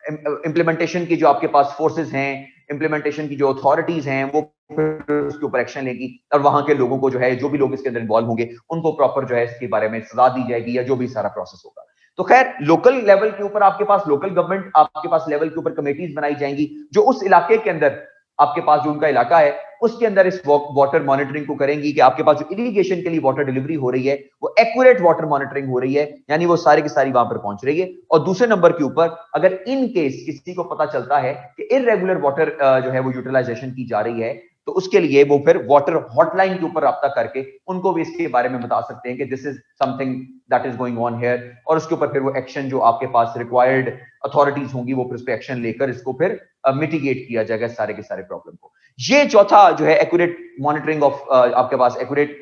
इम्प्लीमेंटेशन की जो आपके पास फोर्सेस हैं, इम्प्लीमेंटेशन की जो अथॉरिटीज हैं, वो फिर उसके ऊपर एक्शन लेगी और वहां के लोगों को जो है, जो भी लोग इसके अंदर इन्वॉल्व होंगे, उनको प्रॉपर जो है इसके बारे में सजा दी जाएगी या जो भी सारा प्रोसेस होगा। तो खैर लोकल लेवल के ऊपर आपके पास लोकल गवर्नमेंट आपके पास लेवल के ऊपर कमेटीज बनाई जाएंगी जो उस इलाके के अंदर आपके पास जो उनका इलाका है उसके अंदर इस वाटर मॉनिटरिंग को करेंगी कि आपके पास जो इरिगेशन के लिए वाटर डिलीवरी हो रही है वो एक्यूरेट वाटर मॉनिटरिंग हो रही है, यानी वो सारी की सारी वहां पर पहुंच रही है। और दूसरे नंबर के ऊपर अगर इन केस किसी को पता चलता है कि इररेगुलर वाटर जो है वो यूटिलाइजेशन की जा रही है, तो उसके लिए वो फिर वाटर हॉटलाइन के ऊपर रब्ता करके उनको भी इसके बारे में बता सकते हैं कि this is something that is going on here, और उसके ऊपर फिर वो एक्शन जो आपके पास रिक्वायर्ड अथॉरिटीज होंगी वो फिर उस पर एक्शन लेकर इसको फिर मिटिगेट किया जाएगा सारे के सारे प्रॉब्लम को। ये चौथा जो है एक्यूरेट मॉनिटरिंग ऑफ आपके पास एक्यूरेट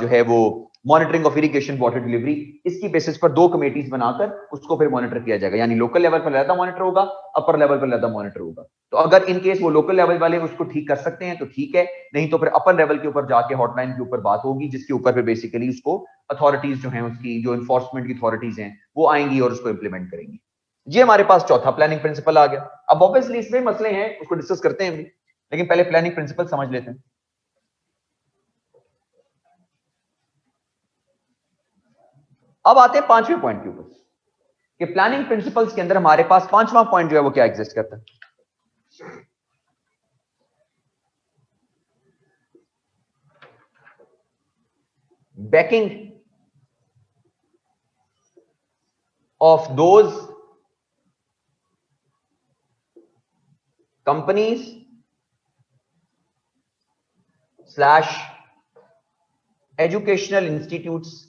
जो है वो monitoring of irrigation water delivery, इसकी बेसिस पर दो कमेटीज बनाकर उसको फिर मॉनिटर किया जाएगा, यानी लोकल लेवल पर ज्यादा मॉनिटर होगा, अपर लेवल पर ज्यादा मॉनिटर होगा। तो अगर इन केस वो लोकल लेवल वाले उसको ठीक कर सकते हैं तो ठीक है, नहीं तो फिर अपर लेवल के ऊपर जाके हॉटलाइन के ऊपर बात होगी जिसके ऊपर फिर बेसिकली उसको अथॉरिटीज जो हैं उसकी जो इन्फोर्समेंट की अथॉरिटीज हैं वो आएंगी और उसको इंप्लीमेंट करेंगी। ये हमारे पास चौथा प्लानिंग प्रिंसिपल आ गया। अब ऑब्वियसली इसमें मसले हैं उसको डिस्कस करते हैं, लेकिन पहले प्लानिंग प्रिंसिपल समझ लेते हैं। अब आते हैं पांचवें पॉइंट के ऊपर कि प्लानिंग प्रिंसिपल्स के अंदर हमारे पास पांचवा पॉइंट जो है वो क्या एग्जिस्ट करता है। Banking of those companies slash educational institutes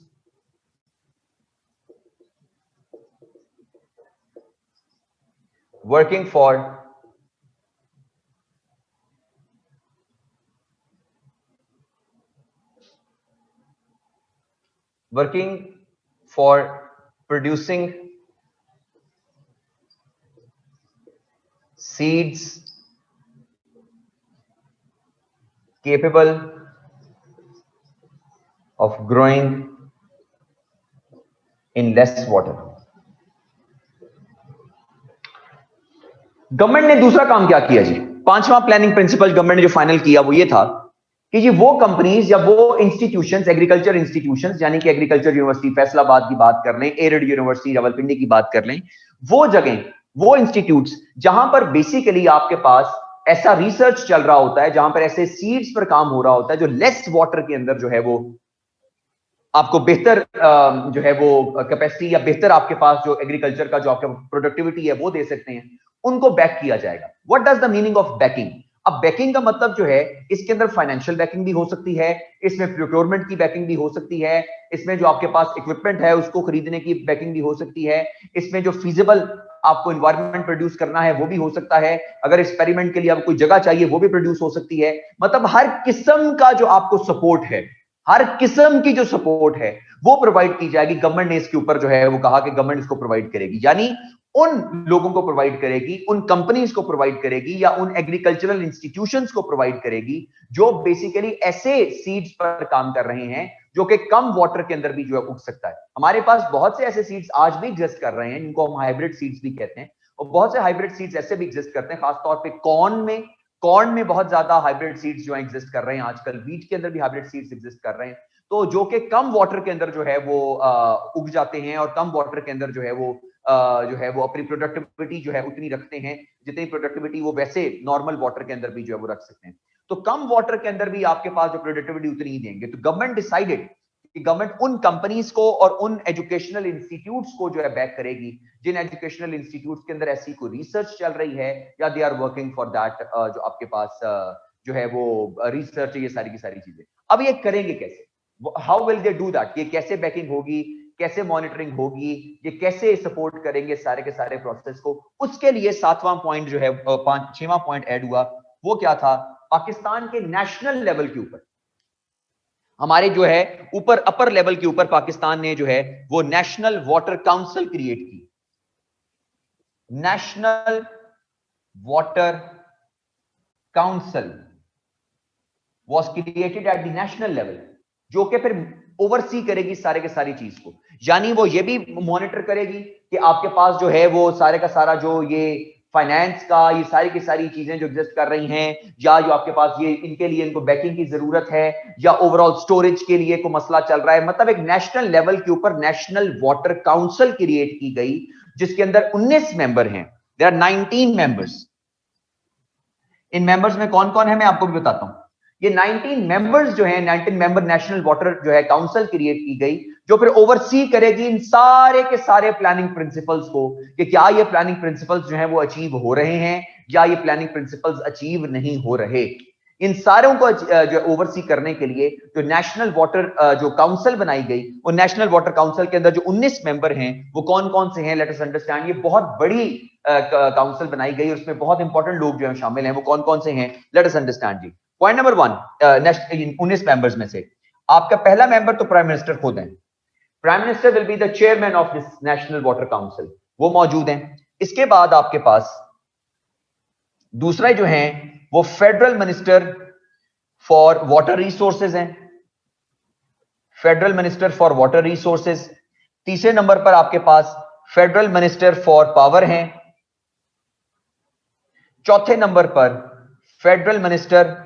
working for producing seeds capable of growing in less water। Government ने दूसरा काम क्या किया जी, पांचवा प्लानिंग प्रिंसिपल गवर्नमेंट ने जो फाइनल किया वो ये था कि ये वो कंपनीज या वो इंस्टीट्यूशंस, एग्रीकल्चर इंस्टीट्यूशंस, यानी कि एग्रीकल्चर यूनिवर्सिटी फैसलाबाद की बात कर लें, एरिड यूनिवर्सिटी रावलपिंडी की बात कर लें, वो जगह, वो इंस्टीट्यूट्स जहां पर बेसिकली आपके पास ऐसा रिसर्च चल रहा होता है, जहां पर ऐसे सीड्स पर काम हो रहा होता है जो लेस वाटर के अंदर जो है वो आपको बेहतर जो है वो कैपेसिटी या बेहतर आपके पास जो एग्रीकल्चर का जो आपका प्रोडक्टिविटी है वो दे सकते हैं, उनको बैक किया जाएगा। What does the meaning of banking? अब बैकिंग का मतलब जो है इसके अंदर फाइनेंशियल बैकिंग भी हो सकती है, इसमें प्रोक्योरमेंट की बैकिंग भी हो सकती है, इसमें जो आपके पास इक्विपमेंट है उसको खरीदने की बैकिंग भी हो सकती है, इसमें जो फिजिबल आपको एनवायरनमेंट प्रोड्यूस करना है वो भी हो सकता है, अगर एक्सपेरिमेंट के लिए आपको कोई जगह चाहिए वो भी प्रोड्यूस हो सकती है। मतलब हर किस्म का जो आपको सपोर्ट है, हर किस्म की जो सपोर्ट है वो प्रोवाइड की जाएगी। गवर्नमेंट ने इसके ऊपर जो है वो कहा कि गवर्नमेंट इसको प्रोवाइड करेगी, यानी उन लोगों को प्रोवाइड करेगी, उन कंपनीज को प्रोवाइड करेगी या उन एग्रीकल्चरल इंस्टीट्यूशंस को प्रोवाइड करेगी जो बेसिकली ऐसे सीड्स पर काम कर रहे हैं जो कि कम वाटर के अंदर भी जो है उग सकता है। हमारे पास बहुत से ऐसे सीड्स आज भी एग्जिस्ट कर रहे हैं जिनको हम हाइब्रिड सीड्स भी कहते हैं, और बहुत से हाइब्रिड सीड्स ऐसे भी एग्जिस्ट करते हैं, खासतौर पर कॉर्न में बहुत ज्यादा हाइब्रिड सीड्स जो एग्जिस्ट कर रहे हैं आजकल, वीट के अंदर भी हाइब्रिड सीड्स एग्जिस्ट कर रहे हैं, तो जो कि कम वाटर के अंदर जो है वो उग जाते हैं और कम वाटर के अंदर जो है वो अपनी प्रोडक्टिविटी जो है उतनी रखते हैं जितनी प्रोडक्टिविटी वो वैसे नॉर्मल वाटर के अंदर भी जो है वो रख सकते हैं। तो कम वाटर के अंदर भी आपके पास जो प्रोडक्टिविटी उतनी ही देंगे। तो गवर्नमेंट डिसाइडेड कि गवर्नमेंट उन कंपनीज को और उन एजुकेशनल इंस्टीट्यूट्स को जो है बैक करेगी जिन एजुकेशनल इंस्टीट्यूट्स के अंदर ऐसी कोई रिसर्च चल रही है या they are working for that, जो आपके पास जो है वो रिसर्च है, ये सारी की सारी चीजें। अब ये करेंगे कैसे? How will they do that? ये कैसे बैकिंग होगी, कैसे मॉनिटरिंग होगी, ये कैसे सपोर्ट करेंगे सारे के सारे प्रोसेस को? उसके लिए सातवां पॉइंट जो है, छठवां पॉइंट ऐड हुआ, वो क्या था? पाकिस्तान के नेशनल लेवल के ऊपर हमारे जो है ऊपर अपर लेवल के ऊपर पाकिस्तान ने जो है वो नेशनल वाटर काउंसिल क्रिएट की। National water council was created at the national level, जो कि फिर ओवरसी करेगी सारे के सारी चीज को। यानी वो ये भी मॉनिटर करेगी कि आपके पास जो है वो सारे का सारा जो ये फाइनेंस का ये सारी की सारी चीजें जो एग्जिस्ट कर रही हैं, या जो आपके पास ये इनके लिए इनको बैकिंग की जरूरत है, या ओवरऑल स्टोरेज के लिए कोई मसला चल रहा है। मतलब एक नेशनल लेवल के ऊपर नेशनल वाटर काउंसिल क्रिएट की गई, जिसके अंदर 19 मेंबर हैं। There are 19 members. इन मेंबर्स में कौन कौन है मैं आपको भी बताता हूं। ये 19 मेंबर्स जो हैं, 19 मेंबर नेशनल वाटर जो है काउंसिल क्रिएट की गई, जो फिर ओवरसी करेगी इन सारे के सारे प्लानिंग प्रिंसिपल्स को, कि क्या ये प्लानिंग प्रिंसिपल्स जो हैं वो अचीव हो रहे हैं या ये प्लानिंग प्रिंसिपल्स अचीव नहीं हो रहे। इन सारों को जो ओवरसी करने के लिए जो नेशनल वाटर जो काउंसिल बनाई गई, वो नेशनल वाटर काउंसिल के अंदर जो 19 मेंबर हैं वो कौन कौन से हैं, लेट अस अंडरस्टैंड। ये बहुत बड़ी काउंसिल बनाई गई, उसमें बहुत इंपॉर्टेंट लोग जो है शामिल हैं। वो कौन कौन से हैं, लेट अस अंडरस्टैंड जी। पॉइंट नंबर 1, 19 मेंबर्स में से आपका पहला मेंबर तो प्राइम मिनिस्टर खुद हैं। Prime minister will be the chairman of this national water council, वो मौजूद हैं। इसके बाद आपके पास दूसरा जो है वो federal minister for water resources हैं, federal minister for water resources. तीसरे नंबर पर आपके पास फेडरल मिनिस्टर फॉर पावर हैं। चौथे नंबर पर federal minister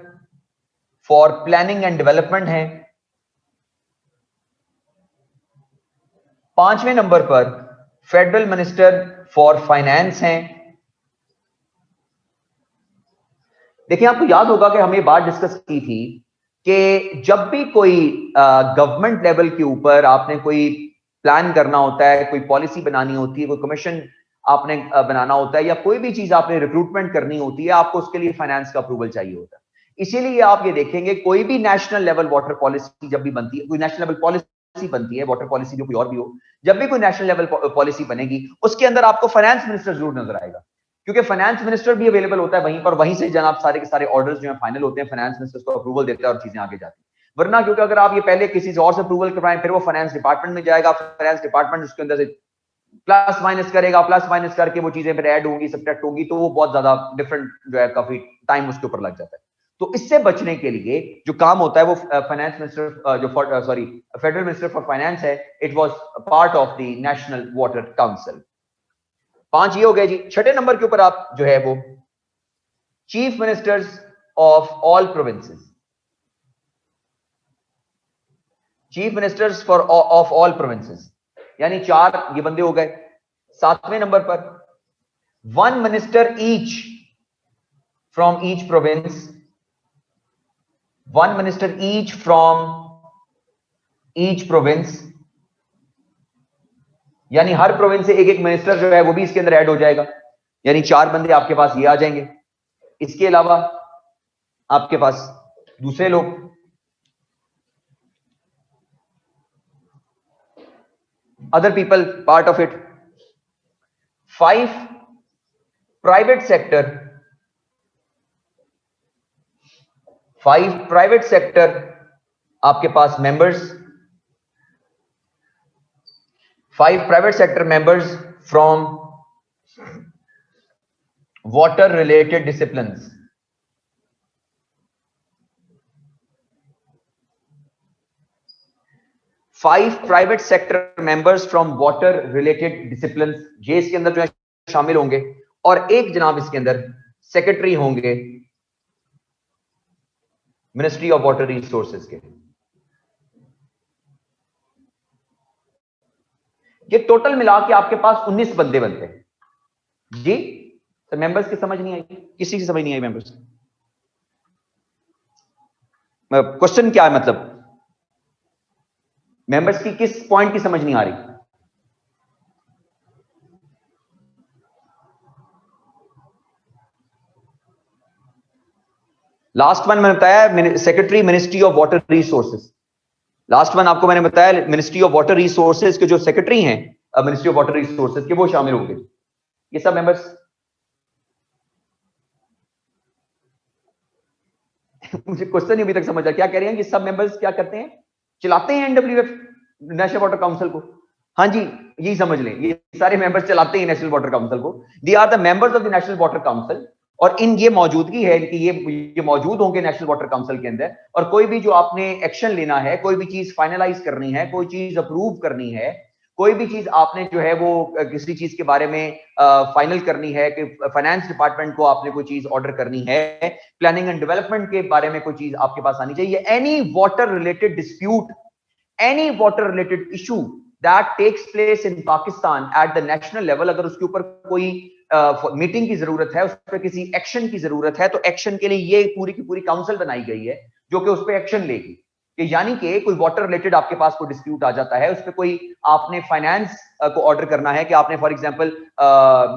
for planning and development है। पांचवें नंबर पर फेडरल मिनिस्टर फॉर फाइनेंस हैं। देखिए, आपको याद होगा कि हमने बात डिस्कस की थी कि जब भी कोई गवर्नमेंट लेवल के ऊपर आपने कोई प्लान करना होता है, कोई पॉलिसी बनानी होती है, कोई कमीशन आपने बनाना होता है, या कोई भी चीज आपने रिक्रूटमेंट करनी होती है, आपको उसके लिए फाइनेंस का अप्रूवल चाहिए होता है। इसीलिए आप ये देखेंगे कोई भी नेशनल लेवल वाटर पॉलिसी जब भी बनती है, कोई नेशनल लेवल पॉलिसी बनती है, वाटर पॉलिसी जो कोई और भी हो, जब भी कोई नेशनल लेवल पॉलिसी बनेगी उसके अंदर आपको फाइनेंस मिनिस्टर जरूर नजर आएगा, क्योंकि फाइनेंस मिनिस्टर भी अवेलेबल होता है वहीं पर, वहीं से जनाब सारे के सारे ऑर्डर्स जो है फाइनल होते हैं, फाइनेंस मिनिस्टर को अप्रूवल देता है और चीजें आगे जाती है। वरना क्योंकि अगर आप ये पहले किसी से और से अप्रूवल करवाएं, फिर वो फाइनेंस डिपार्टमेंट में जाएगा, फाइनेंस डिपार्टमेंट उसके अंदर से प्लस माइनस करेगा, प्लस माइनस करके वो चीजें फिर ऐड होंगी, सब्ट्रैक्ट होंगी, तो वो बहुत ज्यादा डिफरेंट जो है काफी टाइम उसके ऊपर लग जाता है। तो इससे बचने के लिए जो काम होता है वो फाइनेंस मिनिस्टर जो फेडरल मिनिस्टर फॉर फाइनेंस है, it was part of the national water council. 5 ये हो गए जी। छठे नंबर के ऊपर आप जो है वो chief ministers of all provinces, chief ministers for of all provinces, यानी 4 ये बंदे हो गए। 7वें नंबर पर 1 minister each from each province, 1 minister each from each province, यानी हर प्रोविंस से एक एक मिनिस्टर जो है वो भी इसके अंदर ऐड हो जाएगा, यानी 4 बंदे आपके पास ये आ जाएंगे। इसके अलावा आपके पास दूसरे लोग, other people part of it. 5 private sector, 5 private sector आपके पास members, 5 private sector members from water related disciplines, 5 private sector members from water related disciplines, ये इसके अंदर जो है शामिल होंगे। और एक जनाब इसके अंदर सेक्रेटरी होंगे मिनिस्ट्री ऑफ वाटर रिसोर्सेज के। ये टोटल मिला के आपके पास 19 बंदे बनते हैं जी। तो मेंबर्स की समझ नहीं आई, किसी की समझ नहीं आई मेंबर्स? क्वेश्चन क्या है, मतलब मेंबर्स की किस पॉइंट की समझ नहीं आ रही? लास्ट वन मैंने बताया secretary ministry of water resources. Last one आपको मैंने बताया मिनिस्ट्री ऑफ वाटर रिसोर्सेज के जो सेक्रेटरी हैं मिनिस्ट्री ऑफ वाटर रिसोर्सेज के, वो शामिल होंगे। ये सब मेंबर्स मुझे क्वेश्चन नहीं अभी तक समझ आया, क्या कह रहे हैं? ये सब मेंबर्स क्या करते हैं? चलाते हैं एनडब्ल्यूएफ, नेशनल वाटर काउंसिल को। हाँ जी, यही समझ लें, ये सारे मेंबर्स चलाते हैं नेशनल वाटर काउंसिल को। They are the members of the national water council और इन ये मौजूदगी है कि ये मौजूद होंगे नेशनल वाटर काउंसिल के अंदर, और कोई भी जो आपने एक्शन लेना है, कोई भी चीज फाइनलाइज करनी है, कोई चीज अप्रूव करनी है, कोई भी चीज आपने जो है वो किसी चीज के बारे में फाइनल करनी है, कि फाइनेंस डिपार्टमेंट को आपने कोई चीज ऑर्डर करनी है, प्लानिंग एंड डेवलपमेंट के बारे में कोई चीज आपके पास आनी चाहिए, any water related dispute, any water related issue that takes place in Pakistan at the national level, अगर उसके ऊपर कोई मीटिंग की जरूरत है, उस पर किसी एक्शन की जरूरत है, तो एक्शन के लिए ये पूरी की पूरी काउंसिल बनाई गई है जो कि उस पर एक्शन लेगी। कि यानी कि कोई वाटर रिलेटेड आपके पास कोई डिस्प्यूट आ जाता है, उस पर कोई आपने फाइनेंस को ऑर्डर करना है, कि आपने फॉर एग्जांपल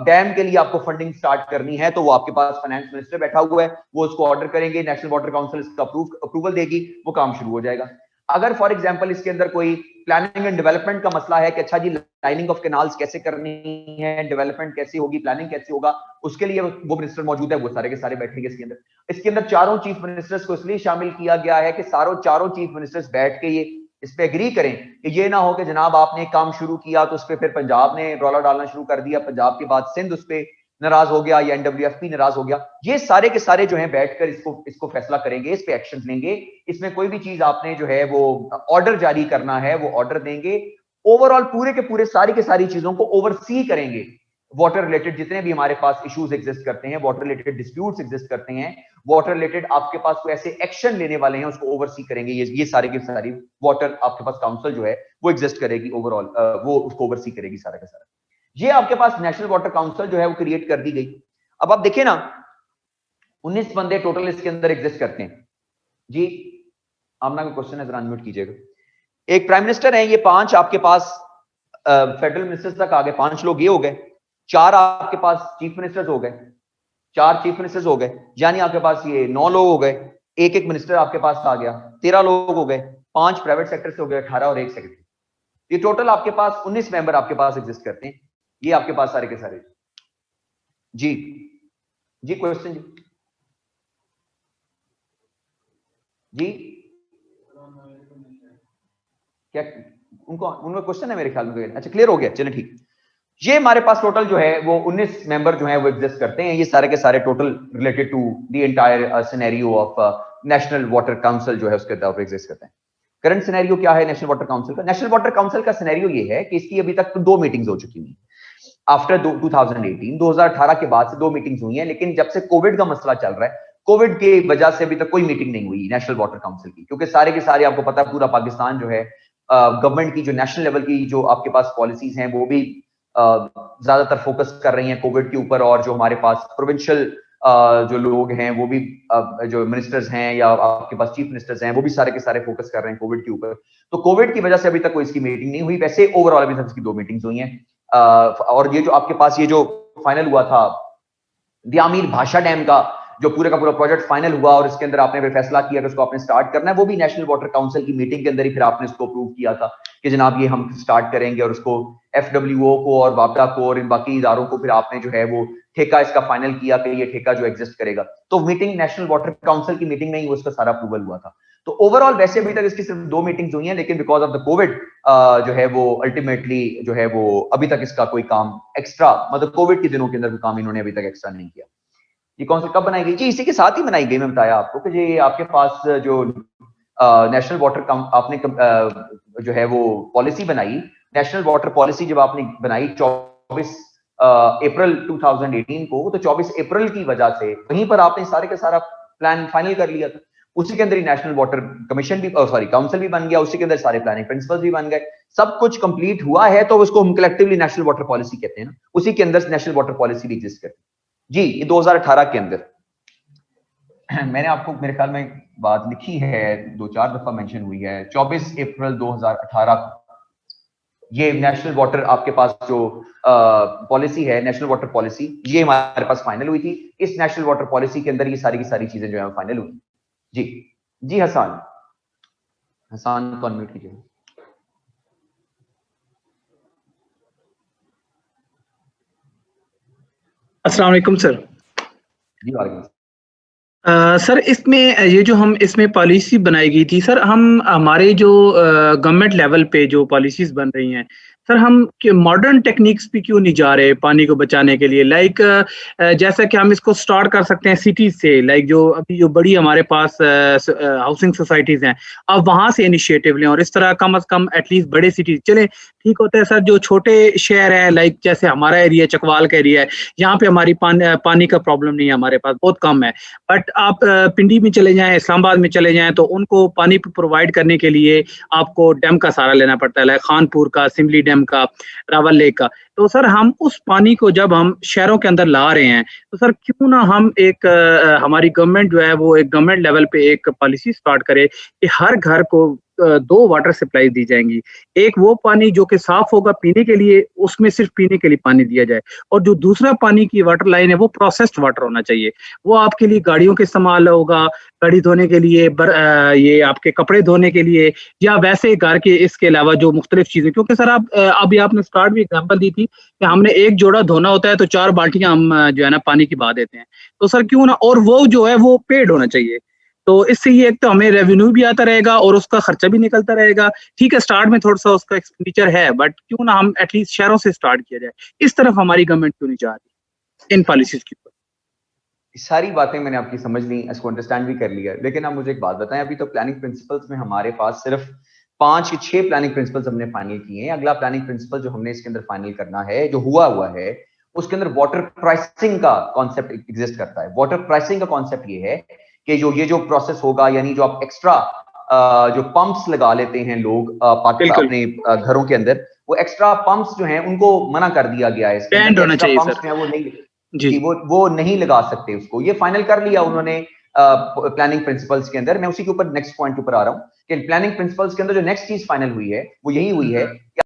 डैम के लिए आपको फंडिंग स्टार्ट करनी है, तो वो आपके पास फाइनेंस मिनिस्टर बैठा हुआ है, वो उसको ऑर्डर करेंगे, नेशनल वाटर काउंसिल इसका अप्रूवल देगी, वो काम शुरू हो जाएगा। अगर फॉर एग्जांपल इसके अंदर कोई प्लानिंग एंड डेवलपमेंट का मसला है कि अच्छा जी लाइनिंग ऑफ कैनाल्स कैसे करनी है, डेवलपमेंट कैसे होगी, प्लानिंग कैसे होगा, उसके लिए वो मिनिस्टर मौजूद है, वो सारे के सारे बैठेंगे इसके अंदर। इसके अंदर चारों चीफ मिनिस्टर्स को इसलिए शामिल किया गया है कि चारों चीफ मिनिस्टर्स बैठ के ये इस पे एग्री करें कि ये ना हो कि जनाब आपने काम शुरू किया तो उस पर फिर पंजाब ने रौला डालना शुरू कर दिया, पंजाब के बाद सिंध उस पर नाराज हो गया या एनडब्ल्यूएफपी नाराज हो गया। ये सारे के सारे जो हैं बैठकर इसको फैसला करेंगे, इस पे एक्शन लेंगे, इसमें कोई भी चीज आपने जो है वो ऑर्डर जारी करना है वो ऑर्डर देंगे, ओवरऑल पूरे के पूरे सारी की सारी चीजों को ओवरसी करेंगे। वाटर रिलेटेड जितने भी हमारे पास इश्यूज एग्जिस्ट करते हैं, वाटर रिलेटेड डिस्प्यूट्स एग्जिस्ट करते हैं, वाटर रिलेटेड आपके पास कोई ऐसे एक्शन लेने वाले हैं, उसको ओवरसी करेंगे ये सारे की सारी वाटर आपके पास काउंसिल जो है वो एग्जिस्ट करेगी, ओवरऑल वो उसको ओवरसी करेगी सारा का सारा। ये आपके पास नेशनल वाटर काउंसिल जो है वो क्रिएट कर दी गई। अब आप देखिए ना 19 बंदे टोटल इसके अंदर एग्जिस्ट करते हैं जी। आमना का क्वेश्चन है, जरा अनम्यूट कीजिएगा। एक प्राइम मिनिस्टर है, ये 5 आपके पास फेडरल मिनिस्टर्स तक आ गए, 5 लोग ये हो गए, 4 आपके पास चीफ मिनिस्टर्स हो गए, 4 चीफ मिनिस्टर्स हो गए, यानी आपके पास ये 9 लोग हो गए, एक मिनिस्टर आपके पास आ गया, 13 लोग हो गए, 5 प्राइवेट सेक्टर से हो गए 18 और 1 सेक्रेटरी। ये टोटल आपके पास 19 मेंबर आपके पास एग्जिस्ट करते हैं। ये आपके पास सारे के सारे जी जी क्वेश्चन जी क्या उनका क्वेश्चन है मेरे ख्याल में? अच्छा क्लियर हो गया, चलिए ठीक। ये हमारे पास टोटल जो है वो 19 मेंबर जो है वो एग्जिस्ट करते हैं। ये सारे के सारे total related to the entire scenario of national water council जो है उसके तौर पर एग्जिस्ट करते हैं। करंट सिनेरियो क्या है नेशनल वाटर काउंसिल का? नेशनल वाटर काउंसिल का सिनेरियो ये है कि इसकी अभी तक 2 मीटिंग्स हो चुकी हैं। आफ्टर 2018 के बाद से 2 मीटिंग्स हुई हैं, लेकिन जब से कोविड का मसला चल रहा है, कोविड की वजह से अभी तक कोई मीटिंग नहीं हुई नेशनल वाटर काउंसिल की, क्योंकि सारे के सारे आपको पता है पूरा पाकिस्तान जो है गवर्नमेंट की जो नेशनल लेवल की जो आपके पास पॉलिसीज हैं वो भी ज्यादातर फोकस कर रही हैं कोविड के ऊपर, और जो हमारे पास प्रोविंशियल जो लोग हैं वो भी जो मिनिस्टर्स हैं या आपके पास चीफ मिनिस्टर्स हैं वो भी सारे के सारे फोकस कर रहे हैं कोविड के ऊपर। तो कोविड की वजह से अभी तक कोई इसकी मीटिंग नहीं हुई। वैसे ओवरऑल अभी तक इसकी 2 मीटिंग्स हुई हैं। और ये जो आपके पास ये जो फाइनल हुआ था दियामीर भाषा डैम का जो पूरे का पूरा प्रोजेक्ट फाइनल हुआ और इसके अंदर आपने फिर फैसला किया कि उसको आपने स्टार्ट करना है, वो भी नेशनल वाटर काउंसिल की मीटिंग के अंदर ही फिर आपने इसको अप्रूव किया था कि जनाब ये हम स्टार्ट करेंगे, और उसको FWO को और वापडा को और इन बाकी इदारों को फिर आपने जो है वो ठेका इसका फाइनल किया कि ये ठेका जो एग्जिस्ट करेगा। तो मीटिंग नेशनल वाटर काउंसिल की मीटिंग में ही उसका सारा अप्रूवल हुआ था। तो ओवरऑल वैसे अभी तक इसकी सिर्फ 2 मीटिंग्स हुई हैं, लेकिन बिकॉज ऑफ द कोविड जो है वो अल्टीमेटली जो है वो अभी तक इसका कोई काम एक्स्ट्रा, मतलब कोविड के दिनों के अंदर कोई काम इन्होंने अभी तक एक्स्ट्रा नहीं किया। ये काउंसिल कब बनाई गई? जी इसी के साथ ही बनाई गई। मैं बताया आपको कि ये आपके पास जो नेशनल वाटर आपने जो है वो पॉलिसी बनाई, नेशनल वाटर पॉलिसी जब आपने बनाई 24 अप्रैल 2018 को, तो 24 अप्रैल की वजह से वहीं पर आपने सारे का सारा प्लान फाइनल कर लिया था। उसी के अंदर ही नेशनल वाटर कमीशन भी काउंसिल भी बन गया, उसी के अंदर सारे प्लानिंग प्रिंसिपल्स भी बन गए, सब कुछ कंप्लीट हुआ है। तो उसको हम कलेक्टिवली नेशनल वाटर पॉलिसी कहते हैं ना, उसी के अंदर नेशनल वाटर पॉलिसी भी एग्जिस्ट करती है जी। ये 2018 के अंदर मैंने आपको मेरे ख्याल में बात लिखी है, 2-4 दफा मेंशन हुई है। 24 अप्रैल 2018 ये नेशनल वाटर आपके पास जो पॉलिसी है, नेशनल वाटर पॉलिसी, ये हमारे पास फाइनल हुई थी। इस नेशनल वाटर पॉलिसी के अंदर ये सारी की सारी चीजें जो है फाइनल हुई जी। जी हसन को अनम्यूट कीजिए। अस्सलाम वालेकुम सर। जी वालेकुम सर इसमें ये जो हम इसमें पॉलिसी बनाई गई थी सर, हम हमारे जो गवर्नमेंट लेवल पे जो पॉलिसीज बन रही हैं सर हम मॉडर्न टेक्निक्स पे क्यों नहीं जा रहे पानी को बचाने के लिए? लाइक जैसा कि हम इसको स्टार्ट कर सकते हैं सिटीज से, लाइक जो अभी जो बड़ी हमारे पास हाउसिंग सोसाइटीज हैं, अब वहां से इनिशिएटिव लें और इस तरह कम से कम एटलीस्ट बड़े सिटीज चले। ठीक होता है सर, जो छोटे शहर हैं लाइक जैसे हमारा एरिया चकवाल का एरिया है, यहाँ पे हमारी पानी का प्रॉब्लम नहीं है, हमारे पास बहुत कम है। बट आप पिंडी में चले जाएं, इस्लामाबाद में चले जाएं, तो उनको पानी प्रोवाइड करने के लिए आपको डैम का सहारा लेना पड़ता है, लाइक खानपुर का, सिमली डैम का, रावल लेक का। तो सर हम उस पानी को जब हम शहरों के अंदर ला रहे हैं, तो सर क्यों ना हम एक हमारी गवर्नमेंट जो है वो एक गवर्नमेंट लेवल पे एक पॉलिसी स्टार्ट करे कि हर घर को 2 वाटर सप्लाई दी जाएंगी। एक वो पानी जो कि साफ होगा पीने के लिए, उसमें सिर्फ पीने के लिए पानी दिया जाए, और जो दूसरा पानी की वाटर लाइन है वो प्रोसेस्ड वाटर होना चाहिए। वो आपके लिए गाड़ियों के इस्तेमाल होगा, गाड़ी धोने के लिए, ये आपके कपड़े धोने के लिए, या वैसे घर के इसके अलावा जो मुख्तलिफ चीजें। क्योंकि सर आप अभी आपने स्टार्ट भी एग्जाम्पल दी थी कि हमने एक जोड़ा धोना होता है तो 4 बाल्टियां हम जो है ना पानी की बहा देते हैं। तो सर क्यों ना, और वो जो है वो पेड होना चाहिए। तो इससे ये एक तो हमें रेवेन्यू भी आता रहेगा और उसका खर्चा भी निकलता रहेगा। ठीक है स्टार्ट में थोड़ा सा उसका एक्सपेंडिचर है, बट क्यों ना हम एटलीस्ट शहरों से स्टार्ट किया जाए। इस तरफ हमारी गवर्नमेंट क्यों नहीं जा रही इन पॉलिसीज के ऊपर? सारी बातें मैंने आपकी समझ ली, इसको अंडरस्टैंड भी कर लिया, लेकिन आप मुझे एक बात बताएं, अभी तो प्लानिंग प्रिंसिपल्स में हमारे पास सिर्फ 5 या 6 प्लानिंग प्रिंसिपल्स हमने फाइनल किए हैं। अगला प्लानिंग प्रिंसिपल जो हमने इसके अंदर फाइनल करना है, जो हुआ है, उसके अंदर वाटर प्राइसिंग का कॉन्सेप्ट एग्जिस्ट करता है। वाटर प्राइसिंग का कॉन्सेप्ट ये है कि जो प्रोसेस होगा, यानी जो आप एक्स्ट्रा जो पंप्स लगा लेते हैं लोग अपने घरों के अंदर, वो एक्स्ट्रा पंप्स जो हैं उनको मना कर दिया गया है। बैंड होना चाहिए सर। पंप्स जो है वो नहीं जी, वो नहीं लगा सकते उसको। ये फाइनल कर लिया उन्होंने प्लानिंग प्रिंसिपल्स के अंदर। मैं उसी के ऊपर नेक्स्ट पॉइंट के ऊपर आ रहा हूँ कि प्लानिंग प्रिंसिपल्स के अंदर जो नेक्स्ट चीज फाइनल हुई है वो यही हुई है